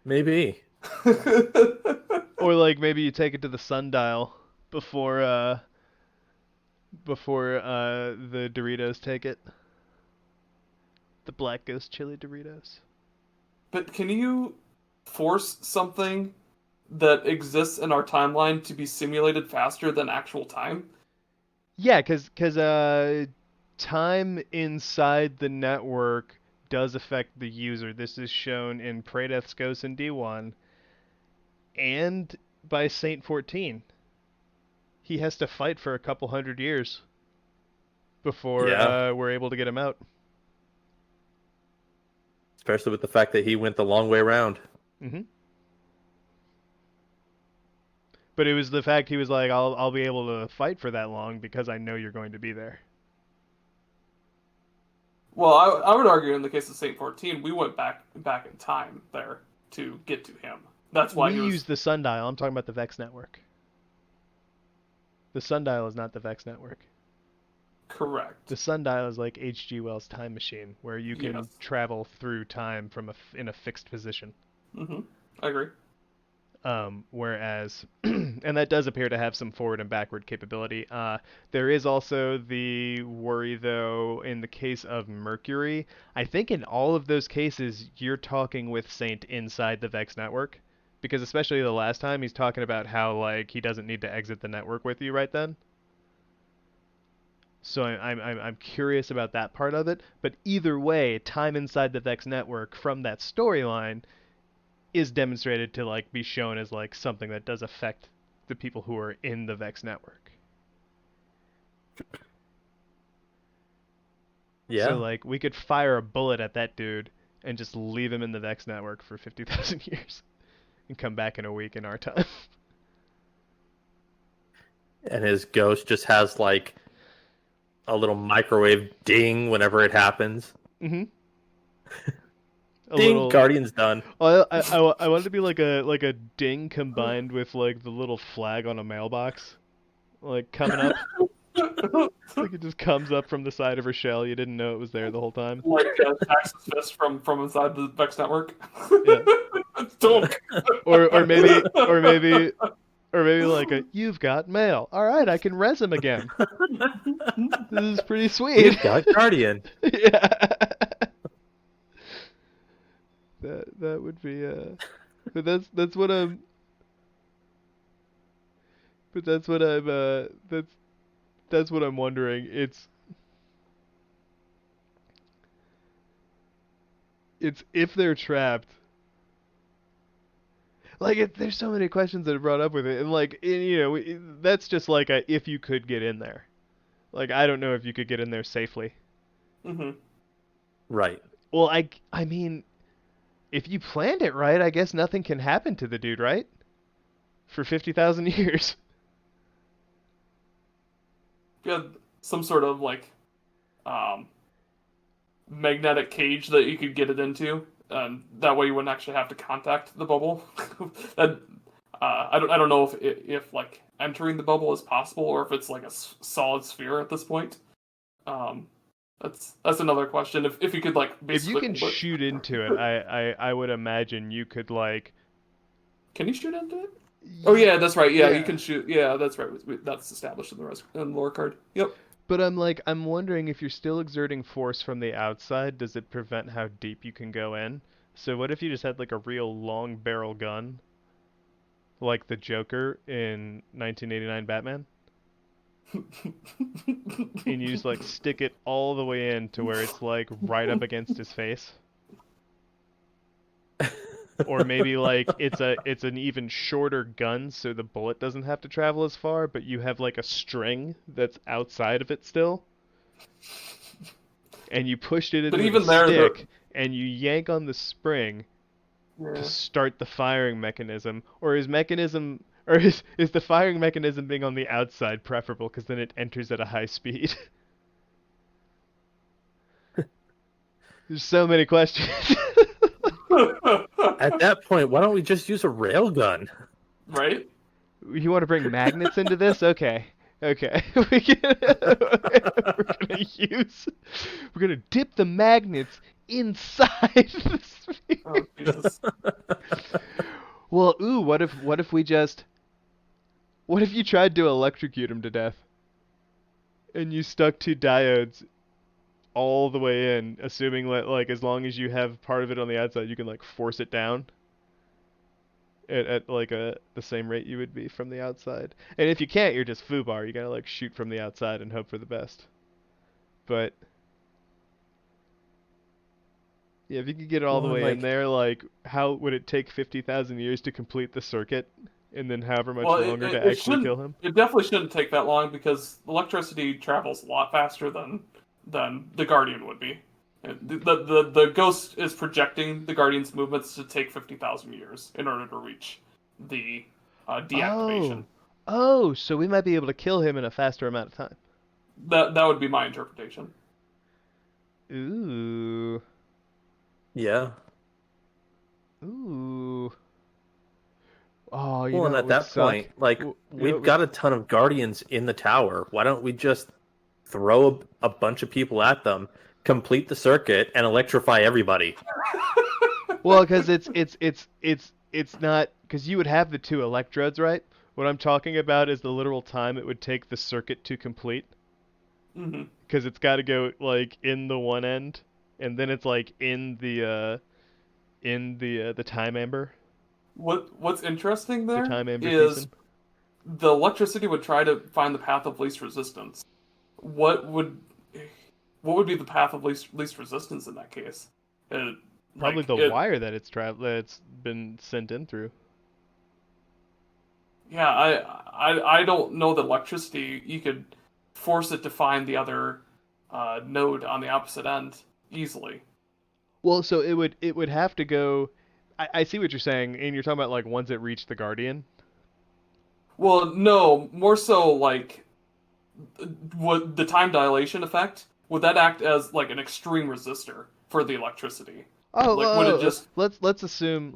Maybe. Or like maybe you take it to the sundial before the Doritos take it. The Black Ghost Chili Doritos. But can you force something that exists in our timeline to be simulated faster than actual time? Yeah, cause time inside the network does affect the user. This is shown in Praedyth's Ghost in D1 and by Saint 14. He has to fight for a couple hundred years before we're able to get him out. especially with the fact that he went the long way around. Mm-hmm. But it was the fact he was like, I'll be able to fight for that long because I know you're going to be there. Well, I would argue in the case of Saint 14, we went back in time there to get to him. That's why we he was... used the sundial. I'm talking about the Vex network. The sundial is not the Vex network. Correct. The sundial is like H.G. Wells' time machine, where you can travel through time from in a fixed position. Mm-hmm. I agree. Whereas, and that does appear to have some forward and backward capability. There is also the worry, though, in the case of Mercury. I think in all of those cases, you're talking with Saint inside the Vex network. Because especially the last time, he's talking about how, like, he doesn't need to exit the network with you right then. So I'm curious about that part of it. But either way, time inside the Vex network from that storyline is demonstrated to like be shown as like something that does affect the people who are in the Vex network. Yeah. So like we could fire a bullet at that dude and just leave him in the Vex network for 50,000 years and come back in a week in our time. And his ghost just has like a little microwave ding whenever it happens. Mm-hmm. Ding, Guardian's done. Well, I want it to be like a ding combined with like the little flag on a mailbox, like coming up. Like it just comes up from the side of her shell. You didn't know it was there the whole time. Like Axis Fist from inside the Vex network. Yeah. Don't. Or maybe like a you've got mail. All right, I can res him again. This is pretty sweet. We've got Guardian. Yeah. That would be but that's what I'm that's what I'm wondering. It's if they're trapped. Like there's so many questions that are brought up with it, and like that's just like a if you could get in there. Like I don't know if you could get in there safely. Mm-hmm. Right. Well, I mean, if you planned it right, I guess nothing can happen to the dude, right? For 50,000 years. You had some sort of like magnetic cage that you could get it into. That way you wouldn't actually have to contact the bubble. That I don't know if like entering the bubble is possible or if it's like a solid sphere at this point. That's another question. If you could like If you basically can shoot into it, I would imagine you could like. Can you shoot into it? Oh yeah, that's right. Yeah, you Yeah. can shoot. Yeah, that's right. That's established in the lore card. Yep. But I'm wondering if you're still exerting force from the outside, does it prevent how deep you can go in? So what if you just had like a real long barrel gun, like the Joker in 1989 Batman, and you just like stick it all the way in to where it's like right up against his face? Or maybe like it's an even shorter gun so the bullet doesn't have to travel as far, but you have like a string that's outside of it still, and you pushed it in But with a even there, stick and you yank on the spring to yeah. start the firing mechanism. Or is the firing mechanism being on the outside preferable because then it enters at a high speed? There's so many questions. At that point, why don't we just use a railgun? Right? You want to bring magnets into this? Okay. Okay. We're gonna dip the magnets inside the sphere. Oh Jesus. Well, ooh, what if what if you tried to electrocute him to death? And you stuck two diodes all the way in, assuming that like as long as you have part of it on the outside, you can like force it down at like the same rate you would be from the outside. And if you can't, you're just foobar. You gotta like shoot from the outside and hope for the best. But yeah, if you could get it all the Well, way in like, there, like how would it take 50,000 years to complete the circuit, and then however much Well, longer to it actually shouldn't. kill him? It definitely shouldn't take that long because electricity travels a lot faster than the Guardian would be. The Ghost is projecting the Guardian's movements to take 50,000 years in order to reach the deactivation. Oh, so we might be able to kill him in a faster amount of time. That would be my interpretation. Ooh. yeah. Ooh. Oh, you Well, know and what at would that suck? point, like, You know we've what got a ton of guardians in the tower. Why don't we just throw a bunch of people at them, complete the circuit, and electrify everybody? Well, because it's not because you would have the two electrodes, right? What I'm talking about is the literal time it would take the circuit to complete. Hmm. Because it's got to go like in the one end, and then it's like in the time amber, What's interesting the there time amber is Thiessen. the electricity would try to find the path of least resistance. What would what would be the path of least resistance in that case? Probably Like the it, wire that it's been sent in through. yeah, I don't know that electricity you could force it to find the other node on the opposite end easily. Well, so it would have to go. I see what you're saying, and you're talking about like once it reached the Guardian. Well, no, more so like would the time dilation effect would that act as like an extreme resistor for the electricity? Oh, Like would it just let's assume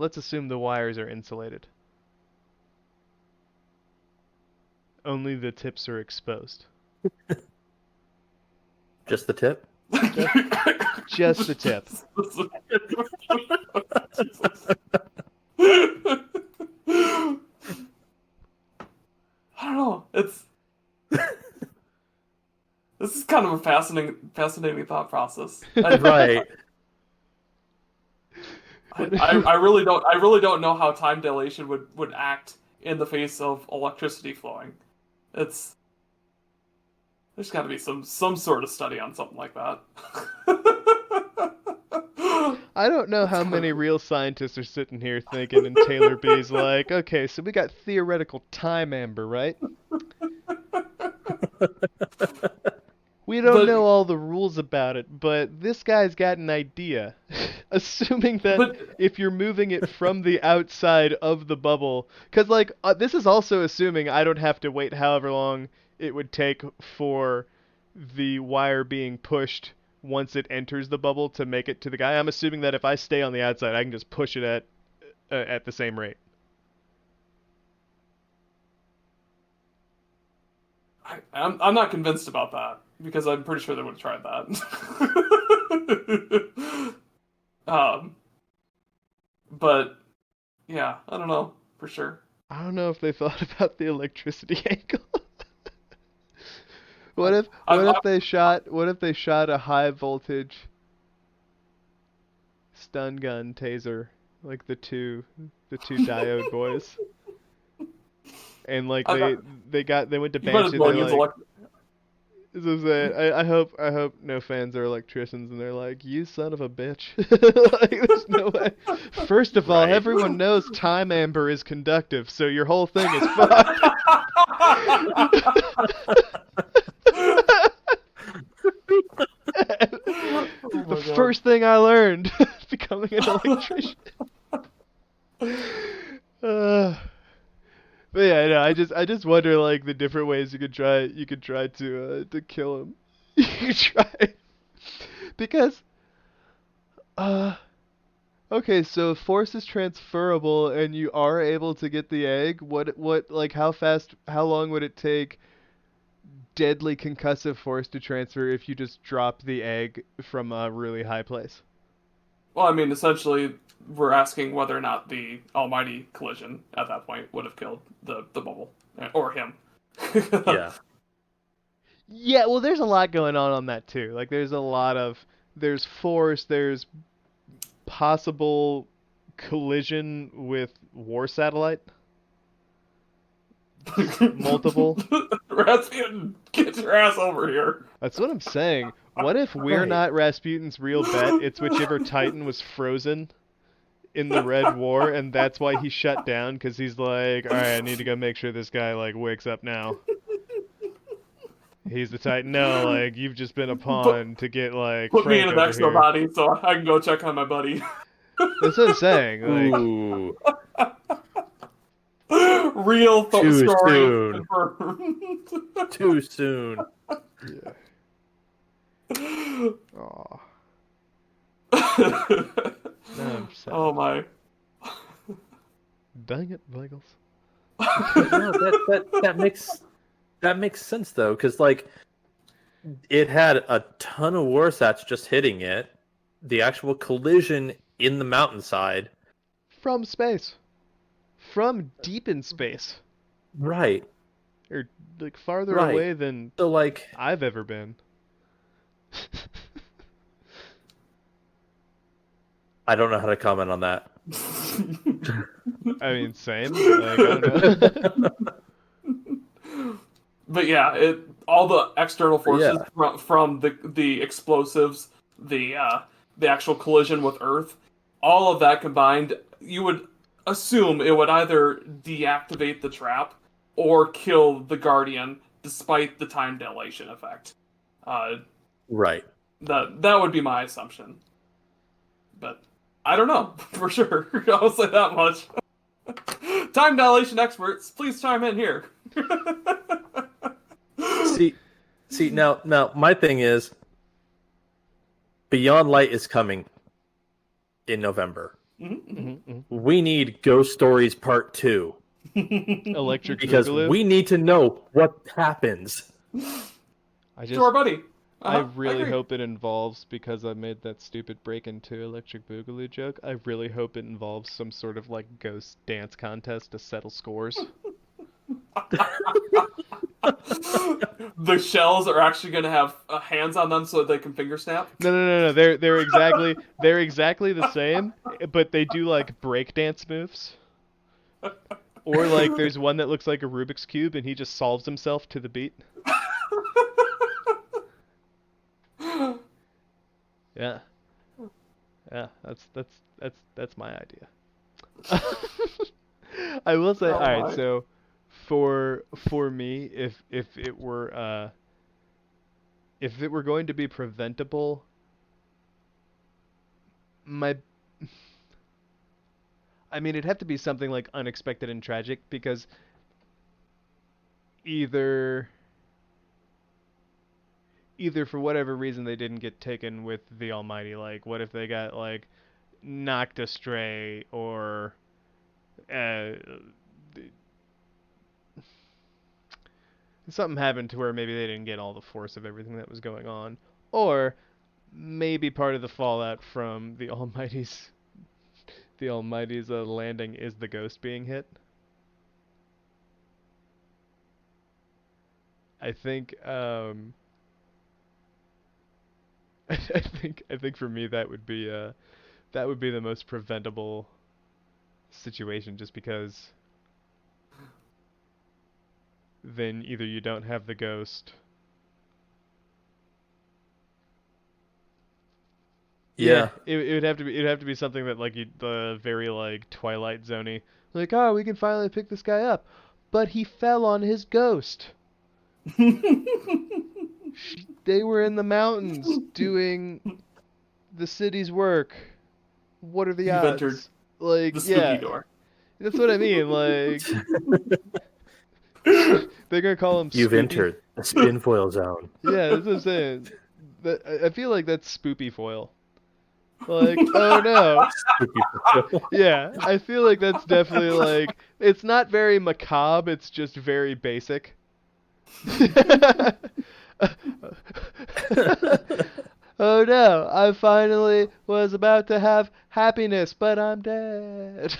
the wires are insulated. Only the tips are exposed. Just the tip? Just the tip. I don't know. This is kind of a fascinating thought process. Right. I really don't know how time dilation would act in the face of electricity flowing. There's got to be some sort of study on something like that. I don't know how many real scientists are sitting here thinking, and Taylor-B's like, okay, so we got theoretical time amber, right? We don't know all the rules about it, but this guy's got an idea. Assuming that if you're moving it from the outside of the bubble, because like this is also assuming I don't have to wait however long it would take for the wire being pushed once it enters the bubble to make it to the guy. I'm assuming that if I stay on the outside, I can just push it at the same rate. I'm not convinced about that because I'm pretty sure they would have tried that. But yeah, I don't know for sure. I don't know if they thought about the electricity angle. What if they shot a high voltage stun gun taser, like the two diode boys, and like they went to You might bench as it. well They're use like, as I'm saying, I hope no fans are electricians and they're like, you son of a bitch. Like, there's no way. First of all, Right. everyone knows time amber is conductive, so your whole thing is fucked. The first thing I learned becoming an electrician. But yeah, no, I just wonder like the different ways you could try to kill him. You could try because okay, so if force is transferable and you are able to get the egg, what like how long would it take deadly concussive force to transfer if you just drop the egg from a really high place? Well, I mean, essentially, we're asking whether or not the almighty collision at that point would have killed the bubble or him. Yeah. Yeah, well, there's a lot going on that too. Like, there's force, there's possible collision with war satellite. Multiple. Rasputin, get your ass over here. That's what I'm saying. What if we're not Rasputin's real bet? It's whichever Titan was frozen in the Red War, and that's why he shut down, because he's like, alright, I need to go make sure this guy, like, wakes up now. He's the Titan. No, like, you've just been a pawn to get, like, Put me Frank in an over extra here. body so I can go check on my buddy. That's what I'm saying. Like, Ooh. Real Too story soon. confirmed. Too soon. yeah. Aw. No, I'm sad. Oh my. Dang it, Bagels. No, that makes sense though, because like it had a ton of warsats just hitting it. The actual collision in the mountainside. From space. From deep in space. Right. Or, like, farther Right. away than So like I've ever been. I don't know how to comment on that. I mean, same. Like, I don't know. But yeah, all the external forces Yeah. from the explosives, the actual collision with Earth, all of that combined, you would assume it would either deactivate the trap or kill the Guardian, despite the time dilation effect. Right. That would be my assumption, but I don't know for sure. I'll say that much. Time dilation experts, please chime in here. See now my thing is Beyond Light is coming in November. We need Ghost Stories Part 2. Electric Because Boogaloo? we need to know what happens. To our buddy. I I really agree. hope it involves, because I made that stupid break into Electric Boogaloo joke, I really hope it involves some sort of, like, ghost dance contest to settle scores. The shells are actually going to have hands on them so that they can finger snap. No. They're exactly the same, but they do, like, breakdance moves. Or, like, there's one that looks like a Rubik's Cube and he just solves himself to the beat. Yeah. Yeah, that's my idea. I will say, Oh alright, my. so for me, if it were going to be preventable, I mean, it'd have to be something like unexpected and tragic, because either for whatever reason they didn't get taken with the Almighty. Like, what if they got, like, knocked astray, or Something happened to where maybe they didn't get all the force of everything that was going on, or maybe part of the fallout from the Almighty's landing is the ghost being hit. I think I think for me that would be the most preventable situation, just because then either you don't have the ghost. Yeah. It would have to be something that like the very like Twilight Zone-y, like, oh, we can finally pick this guy up, but he fell on his ghost. They were in the mountains doing the city's work. What are the You've odds? entered Like, the spooky door. That's what I mean. Like, they're gonna call him. You've entered the Spinfoil zone. Yeah, that's what I'm saying. I feel like that's spoopy foil. Like, oh no. Yeah, I feel like that's definitely like, it's not very macabre. It's just very basic. Oh no, I finally was about to have happiness, but I'm dead.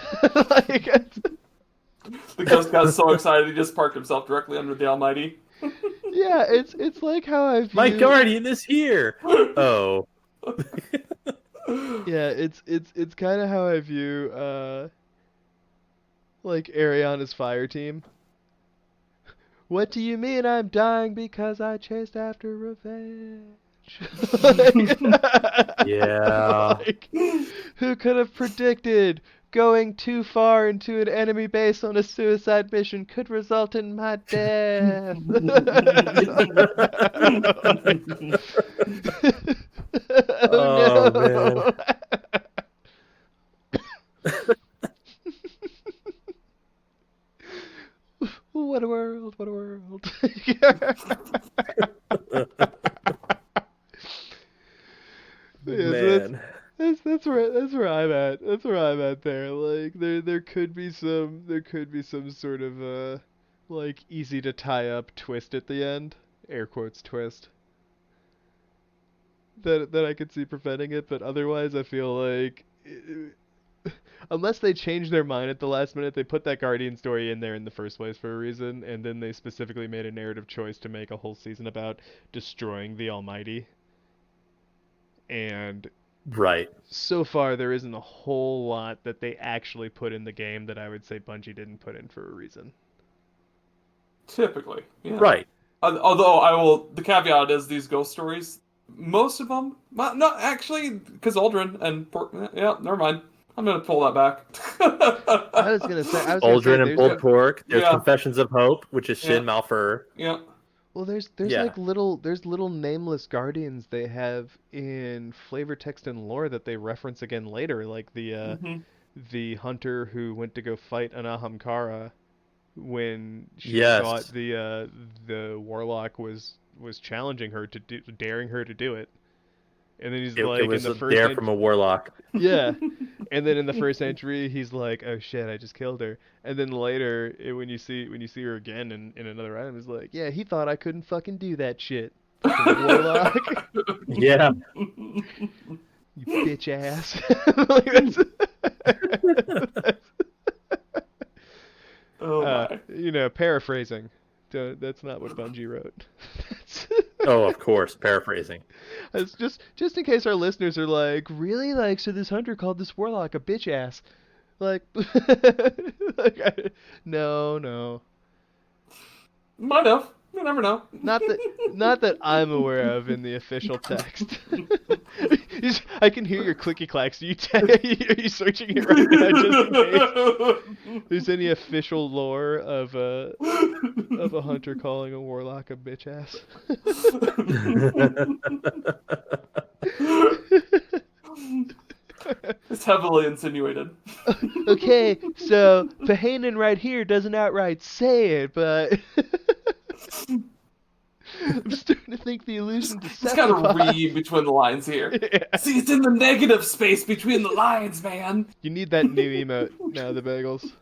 Like, The ghost got so excited he just parked himself directly under the Almighty. yeah, it's like how I view... My guardian is here. Oh. Yeah, it's kind of how I view like Ariana's fire team. What do you mean I'm dying because I chased after revenge? Yeah. Like, who could have predicted going too far into an enemy base on a suicide mission could result in my death? Oh, no. man. What a world, what a world. Man. That's where I'm at. That's where I'm at there. Like there could be some sort of like easy to tie up twist at the end. Air quotes twist. That I could see preventing it, but otherwise I feel like unless they change their mind at the last minute, they put that Guardian story in there in the first place for a reason, and then they specifically made a narrative choice to make a whole season about destroying the Almighty. And Right. so far there isn't a whole lot that they actually put in the game that I would say Bungie didn't put in for a reason. Typically, yeah. Right. Although the caveat is these ghost stories, most of them, not actually, because Aldrin and yeah, never mind. I'm gonna pull that back. I was gonna say Aldrin and Pulled Pork. There's Yeah. Confessions of Hope, which is Shin Yeah. Malphur. Yeah. Well, there's Yeah. like little nameless guardians they have in flavor text and lore that they reference again later, like the hunter who went to go fight an Ahamkara when she thought the warlock was challenging her to daring her to do it. And then he's like, It was in the first dare from a warlock. yeah. And then in the first entry, he's like, "Oh shit, I just killed her." And then later, when you see her again in another item, he's like, "Yeah, he thought I couldn't fucking do that shit." Fucking warlock. Yeah. You bitch ass. Like, Oh my. Paraphrasing. That's not what Bungie wrote. Oh, of course, paraphrasing. It's just in case our listeners are like, really? Like, so this hunter called this warlock a bitch ass? Like, no. Might have. You never know. Not that I'm aware of in the official text. I can hear your clicky clacks. Are you searching it right now just in case there's any official lore of a hunter calling a warlock a bitch ass? It's heavily insinuated. Okay, so Pahanen right here doesn't outright say it, but I'm starting to think the illusion It's got to read between the lines here. Yeah. See, it's in the negative space between the lines, man. You need that new emote now, the bagels.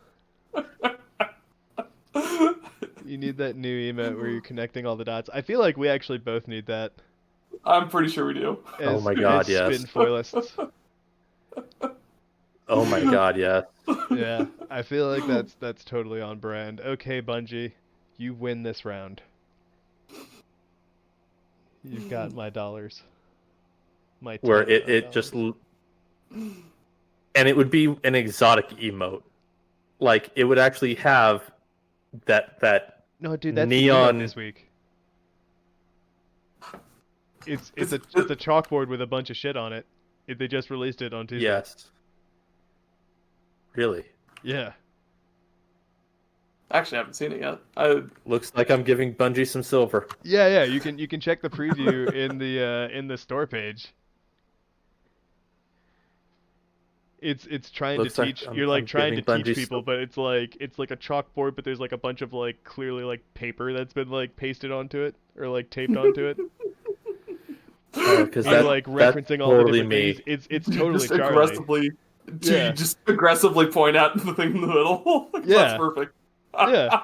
You need that new emote where you're connecting all the dots. I feel like we actually both need that. I'm pretty sure we do. Oh my God, as yes. Spinfoilists. Oh my God, yes. Yeah, I feel like that's totally on brand. Okay, Bungie, you win this round. You've got my dollars. My Where $10 it just and it would be an exotic emote. Like it would actually have that No, dude, that's neon the emote this week. It's a chalkboard with a bunch of shit on it. They just released it on Tuesday. Yes. Really? Yeah. Actually, I haven't seen it yet. Looks like I'm giving Bungie some silver. Yeah. You can check the preview in the store page. It's trying Looks to like teach. I'm- You're like I'm trying to giving teach Bungie people, but it's like a chalkboard, but there's like a bunch of like clearly like paper that's been like pasted onto it or like taped onto it. Because You're like referencing all the totally different me. things. It's totally just Charlie. aggressively, Yeah. you just aggressively point out the thing in the middle. Yeah. That's perfect. Yeah.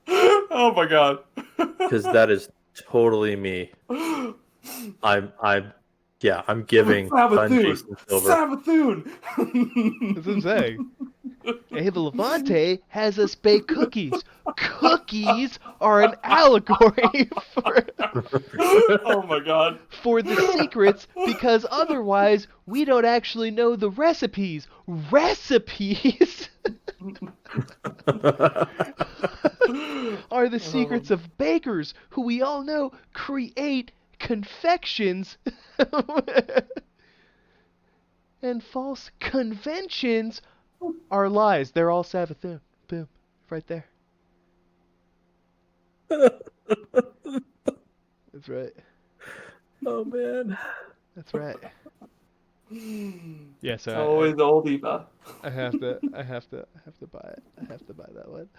Oh my God. Because that is totally me. I'm giving Bungie some silver. Sabathoon. That's what I'm saying. Ava Levante has us bake cookies. Cookies are an allegory Oh my God. for the secrets, because otherwise we don't actually know the recipes. Recipes are the secrets of bakers who we all know create confections and false conventions are lies. They're all Sabathoon. Boom. Right there. That's right. Oh man. That's right. Yeah, so Always old Eva. I have to buy it. I have to buy that one.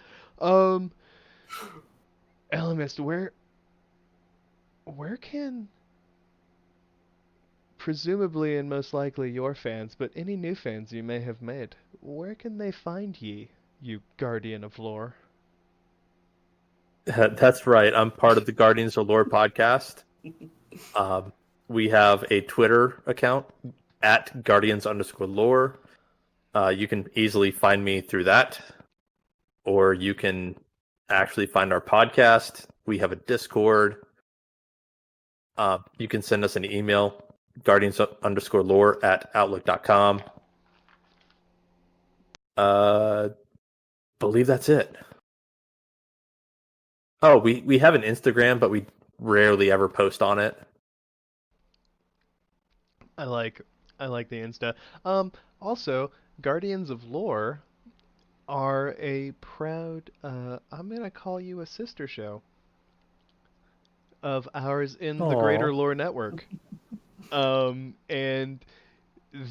Ellimist, where can, presumably and most likely your fans, but any new fans you may have made, where can they find ye, you guardian of lore? That's right. I'm part of the Guardians of Lore podcast. We have a Twitter account at Guardians_lore. You can easily find me through that, or you can actually find our podcast. We have a Discord. You can send us an email, guardians_lore@outlook.com. Believe that's it. Oh, we have an Instagram, but we rarely ever post on it. I like the Insta. Also, Guardians of Lore are a proud, I'm gonna call you a sister show of ours in the Greater Lore Network. And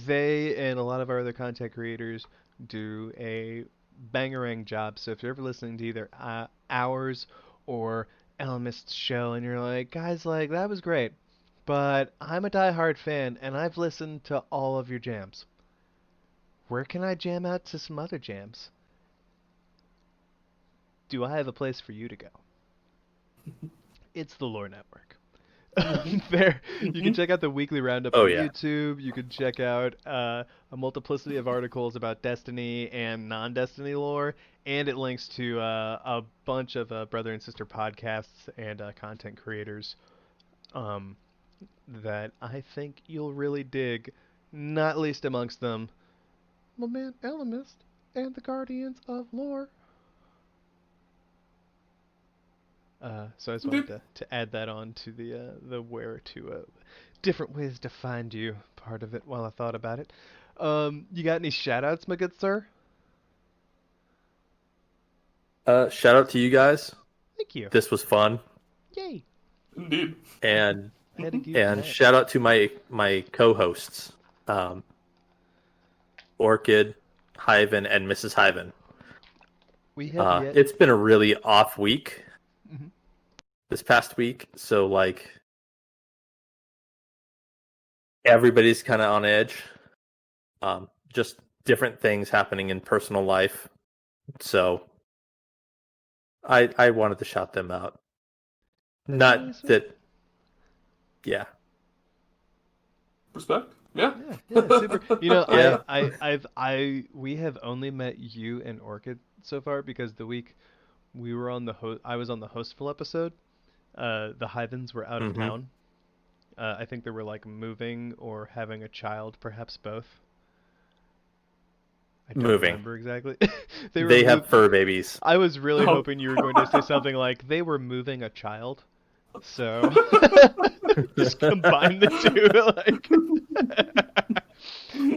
they and a lot of our other content creators do a bangerang job. So if you're ever listening to either ours or Ellimist's show and you're like, guys, like, that was great, but I'm a diehard fan and I've listened to all of your jams. Where can I jam out to some other jams? Do I have a place for you to go? It's the Lore Network. There, you can check out the weekly roundup on YouTube. You can check out a multiplicity of articles about Destiny and non-Destiny lore, and it links to a bunch of brother and sister podcasts and content creators that I think you'll really dig. Not least amongst them, my man Ellimist and the Guardians of Lore. So I just wanted to add that on to the where to different ways to find you part of it while I thought about it. You got any shout-outs, my good sir? Shout out to you guys. Thank you. This was fun. Yay. Indeed. And shout out to my co-hosts, Orchid, Hyven, and Mrs. Hyven. We have It's been a really off week. Mm-hmm. This past week, so like everybody's kind of on edge. Just different things happening in personal life. So I wanted to shout them out. Not that. Yeah. Respect. Yeah. Yeah, super. You know, Yeah. we have only met you and Orchid so far because the week we were on I was on the hostful episode. The Hyvens were out of Mm-hmm. town. I think they were like moving or having a child, perhaps both. I don't Moving. remember exactly. They have fur babies. I was really hoping you were going to say something like they were moving a child. So just combine the two. Like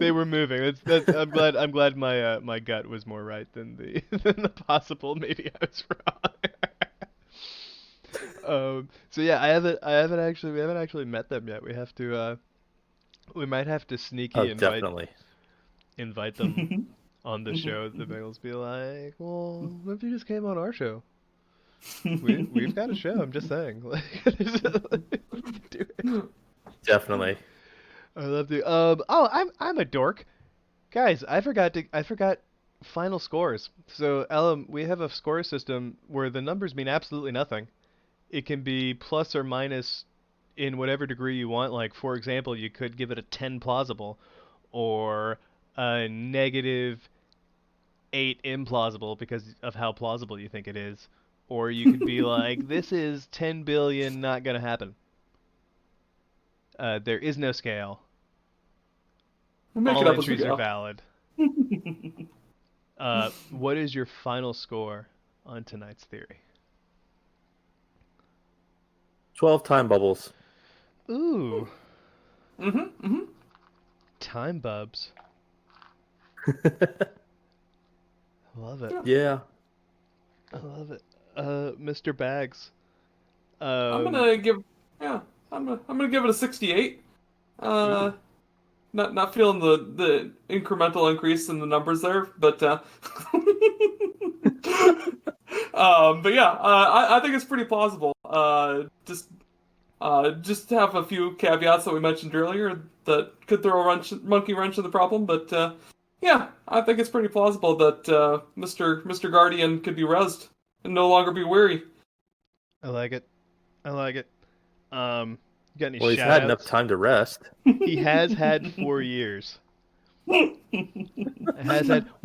they were moving. I'm glad my gut was more right than the possible. Maybe I was wrong. So yeah, we haven't actually met them yet. We might have to sneaky invite them on the show. The Bagels be like, well, what if you just came on our show? We've got a show. I'm just saying. Definitely. I love to. I'm a dork, guys. I forgot final scores. So Ellum, we have a score system where the numbers mean absolutely nothing. It can be plus or minus in whatever degree you want. Like, for example, you could give it a 10 plausible or a negative 8 implausible because of how plausible you think it is. Or you could be like, this is 10 billion, not going to happen. There is no scale. All entries are valid. What is your final score on tonight's theory? 12 time bubbles. Ooh. Time bubs. Love it. Yeah. I love it. Mr. Bags. I'm gonna give it a 68. Not feeling the incremental increase in the numbers there, but but yeah, I think it's pretty plausible. Just to have a few caveats that we mentioned earlier that could throw a monkey wrench in the problem, but yeah, I think it's pretty plausible that Mr. Guardian could be rezzed and no longer be weary. I like it. You got any Well, he's had enough time to rest. He has had 4 years. What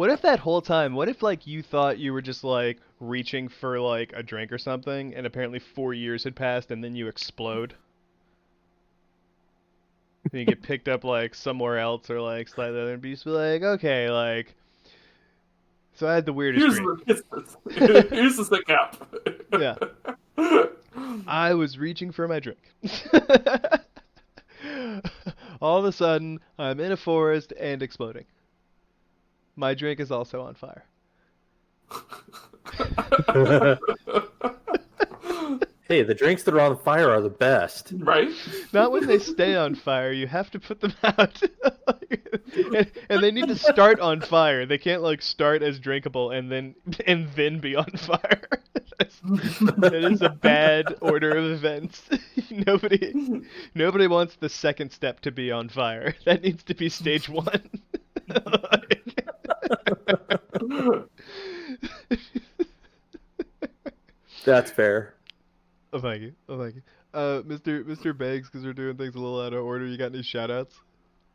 if that whole time, what if like you thought you were just like reaching for like a drink or something and apparently 4 years had passed and then you explode? Then you get picked up like somewhere else or like slightly other and be just like, okay, like so I had the weirdest dream. Here's the stick cap. Yeah. I was reaching for my drink. All of a sudden, I'm in a forest and exploding. My drink is also on fire. Hey, the drinks that are on fire are the best. Right? Not when they stay on fire. You have to put them out. and they need to start on fire. They can't like start as drinkable and then be on fire. That is a bad order of events. Nobody wants the second step to be on fire. That needs to be stage 1. That's fair. Oh, thank you. Mr. Beggs, because we're doing things a little out of order, you got any shout-outs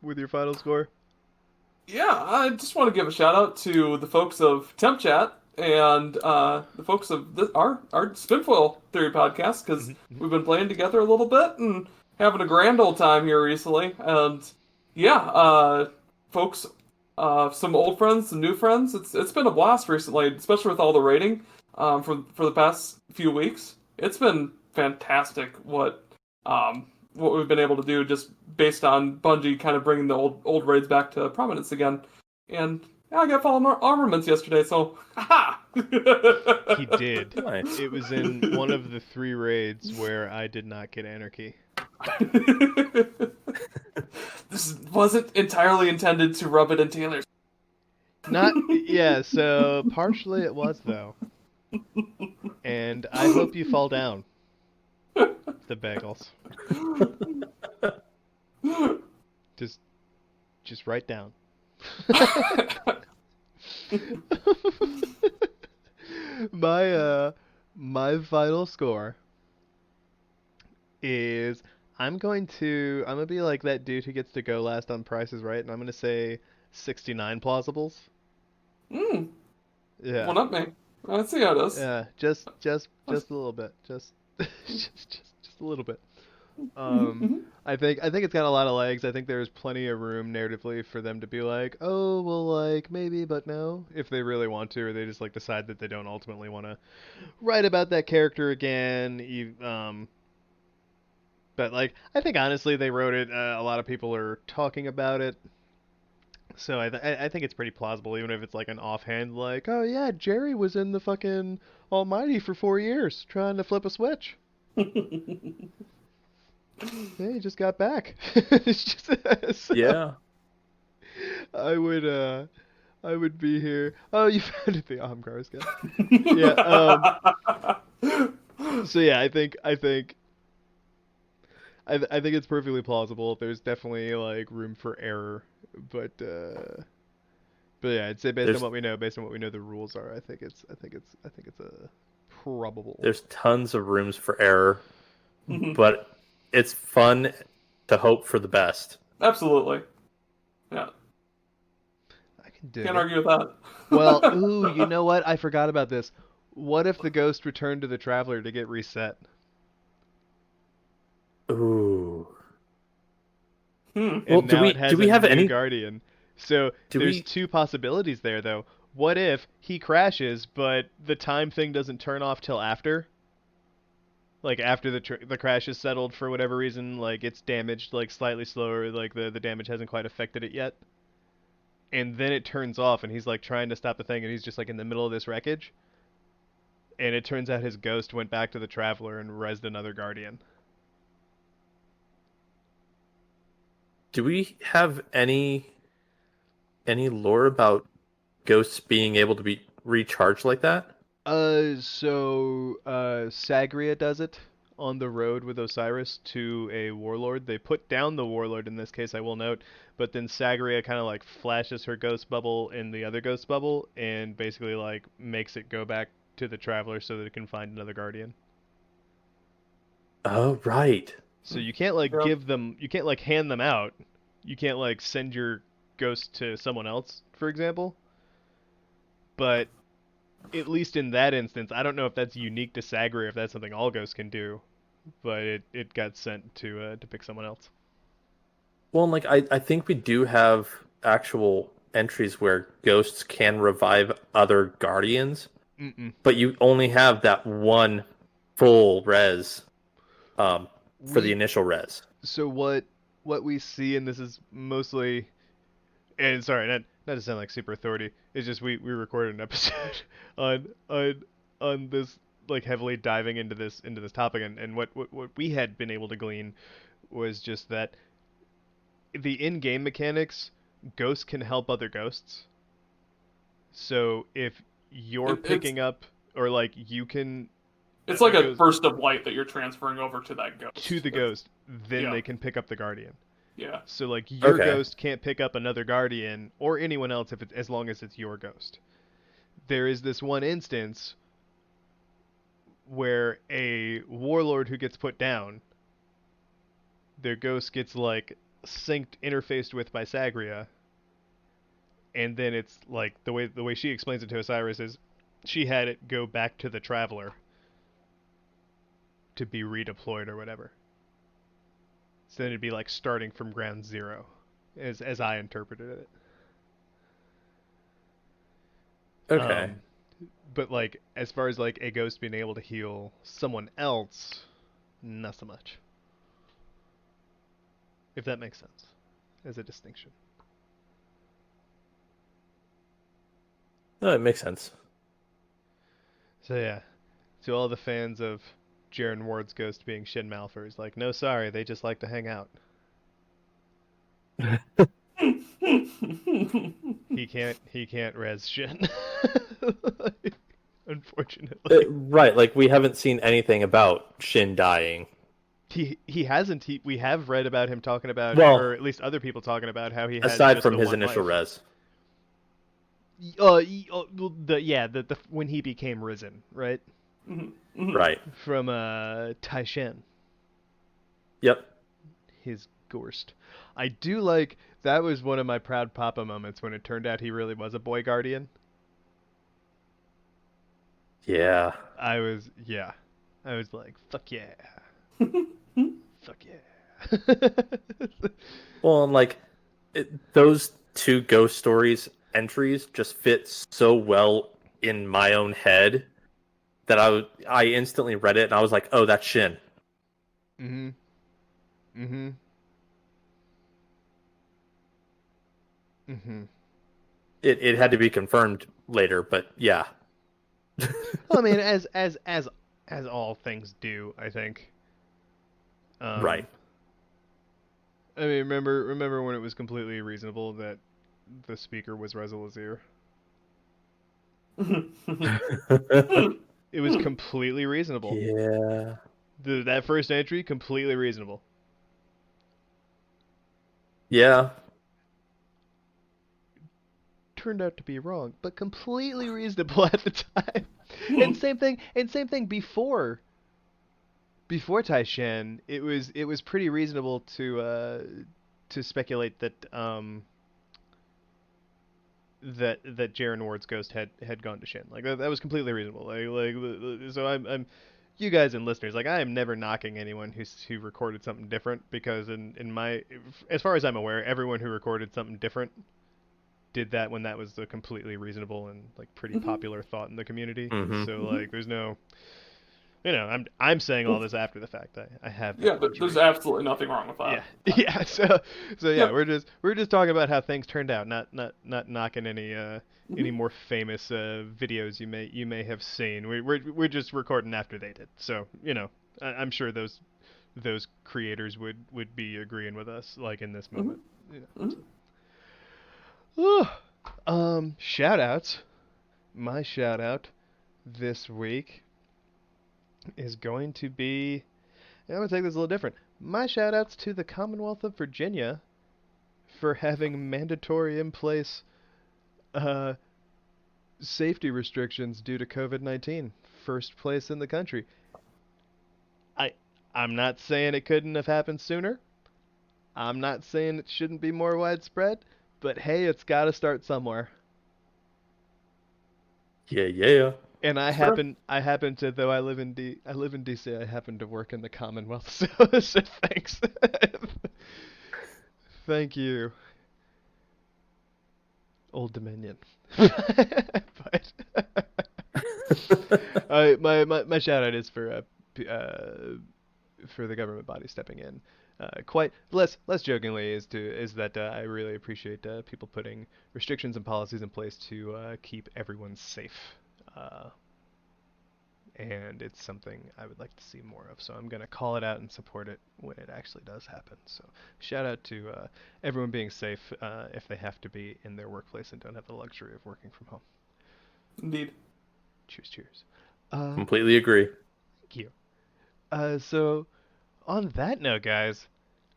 with your final score? Yeah, I just want to give a shout-out to the folks of Temp Chat and the folks of our Spinfoil Theory podcast, because we've been playing together a little bit and having a grand old time here recently. And yeah, folks, some old friends, some new friends. It's been a blast recently, especially with all the rating for the past few weeks. It's been fantastic what we've been able to do just based on Bungie kind of bringing the old raids back to prominence again. And yeah, I got fallen armaments yesterday, so aha! He did. Nice. It was in one of the 3 raids where I did not get anarchy. This wasn't entirely intended to rub it in Taylor's. So partially it was though. And I hope you fall down. The bagels. Just write down. My final score is I'm gonna be like that dude who gets to go last on Price is Right, and I'm gonna say 69 plausibles. Hmm. Yeah. One up me. Let's see how it is. Yeah, just a little bit. Just just a little bit. Mm-hmm. I think it's got a lot of legs. I think there's plenty of room narratively for them to be like, "Oh, well, like maybe, but no," if they really want to, or they just like decide that they don't ultimately want to write about that character again. But like, I think honestly they wrote it. A lot of people are talking about it, so I think it's pretty plausible, even if it's like an offhand, like, "Oh yeah, Jerry was in the fucking Almighty for 4 years trying to flip a switch. Yeah, he just got back." It's just so Yeah. I would I would be here. Oh, you found it, the Omgars guy. Yeah. So yeah, I think it's perfectly plausible. There's definitely like room for error, but yeah, I'd say There's based on what we know the rules are, I think it's a probable. there's tons of rooms for error, Mhm. but it's fun to hope for the best. Absolutely. Yeah. I can dig Can't it. argue with that. Well, ooh, you know what? I forgot about this. What if the ghost returned to the traveler to get reset? Ooh. Hmm. Well, And do now we it do has we a have new any guardian. So do there's we two possibilities there, though. What if he crashes, but the time thing doesn't turn off till after? Like after the crash is settled for whatever reason, like it's damaged like slightly slower, like the damage hasn't quite affected it yet. And then it turns off, and he's like trying to stop the thing, and he's just like in the middle of this wreckage. And it turns out his ghost went back to the traveler and rezzed another guardian. do we have any lore about ghosts being able to be recharged like that? Sagria does it on the road with Osiris to a warlord. They put down the warlord in this case, I will note, but then Sagria kind of like flashes her ghost bubble in the other ghost bubble and basically like makes it go back to the traveler so that it can find another guardian. Oh, right. So you can't like Yeah. you can't like hand them out. You can't like send your ghost to someone else, for example. But at least in that instance, I don't know if that's unique to Sagria, if that's something all ghosts can do. But it got sent to pick someone else. Well, like I think we do have actual entries where ghosts can revive other guardians, Mm-mm. but you only have that one full res for the We initial res. so what we see, and this is mostly, and sorry, not to sound like super authority. It's just we recorded an episode on on on this like heavily diving into this topic, and what we had been able to glean was just that the in-game mechanics, ghosts can help other ghosts. So if you're It's picking up or like you can it's like a a ghost burst of light that you're transferring over to that to ghost. the ghost, then Yeah. they can pick up the guardian. Yeah. So like your Okay. ghost can't pick up another guardian or anyone else if as long as it's your ghost. There is this one instance where a warlord who gets put down, their ghost gets like synced interfaced with by Sagria, and then it's like the way she explains it to Osiris is she had it go back to the traveler to be redeployed or whatever. So then it'd be like starting from ground zero, as I interpreted it. Okay. Um, but like as far as like a ghost being able to heal someone else, not so much. If that makes sense, as a distinction. No, it makes sense. So yeah, to all the fans of Jaren Ward's ghost being Shin Malphurs, like no, sorry, they just like to hang out. He can't res Shin. Unfortunately. Right, like we haven't seen anything about Shin dying. He hasn't we have read about him talking about, or Well, at least other people talking about how he has aside just from the his one initial life. res. Well, the when he became risen, right? Right. From Tai Shen. Yep. His Gorst. I do like, that was one of my proud papa moments when it turned out he really was a boy guardian. Yeah. I was like, fuck yeah. Fuck yeah. Well, and like those two ghost stories entries just fit so well in my own head that I instantly read it and I was like, oh, that's Shin. Mm-hmm. Mm-hmm. Mm-hmm. It had to be confirmed later, but yeah. Well, I mean, as all things do, I think. Right. I mean, remember when it was completely reasonable that the speaker was Reza Lazir? It was completely reasonable. Yeah. That first entry, completely reasonable. Yeah. Turned out to be wrong, but completely reasonable at the time. And same thing before Tai Shen, it was pretty reasonable to speculate that that Jaren Ward's ghost had gone to Shen. Like that was completely reasonable. So I'm you guys and listeners, like, I am never knocking anyone who recorded something different, because in my, as far as I'm aware, everyone who recorded something different did that when that was a completely reasonable and like pretty popular thought in the community. So like there's no, I'm saying all this after the fact. I have there's absolutely nothing wrong with that. Yeah. So yeah, we're just talking about how things turned out, not knocking any more famous videos you may have seen. We're just recording after they did. So I'm sure those creators would be agreeing with us, like, in this moment. Shout outs. My shout out this week is going to be, I'm going to take this a little different. My shout outs to the Commonwealth of Virginia for having mandatory in place safety restrictions due to COVID-19. First place in the country. I'm not saying it couldn't have happened sooner. I'm not saying it shouldn't be more widespread, but hey, it's got to start somewhere. Yeah. And I happen to, though I live in DC, I happen to work in the Commonwealth, so thanks. Thank you, Old Dominion. But my shout out is for the government body stepping in. Quite less jokingly is that I really appreciate people putting restrictions and policies in place to keep everyone safe. And it's something I would like to see more of. So I'm going to call it out and support it when it actually does happen. So shout out to everyone being safe if they have to be in their workplace and don't have the luxury of working from home. Indeed. Cheers. Completely agree. Thank you. So on that note, guys,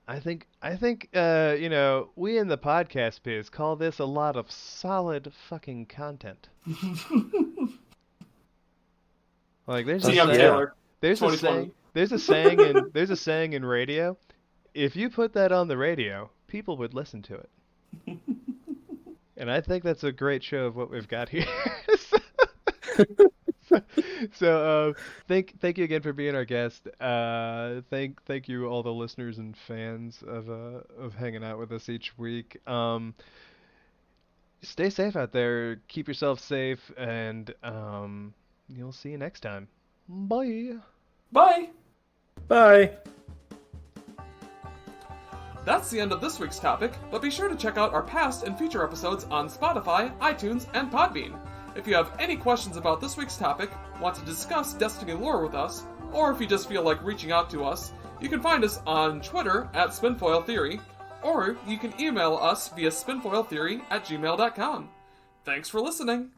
I think we in the podcast biz call this a lot of solid fucking content. Like there's a saying in radio. If you put that on the radio, people would listen to it. And I think that's a great show of what we've got here. So thank you again for being our guest. Thank you all the listeners and fans of hanging out with us each week. Stay safe out there. Keep yourself safe, and you'll see you next time. Bye. Bye. Bye. That's the end of this week's topic, but be sure to check out our past and future episodes on Spotify, iTunes, and Podbean. If you have any questions about this week's topic, want to discuss Destiny lore with us, or if you just feel like reaching out to us, you can find us on Twitter at Spinfoil Theory, or you can email us via spinfoiltheory@gmail.com. Thanks for listening!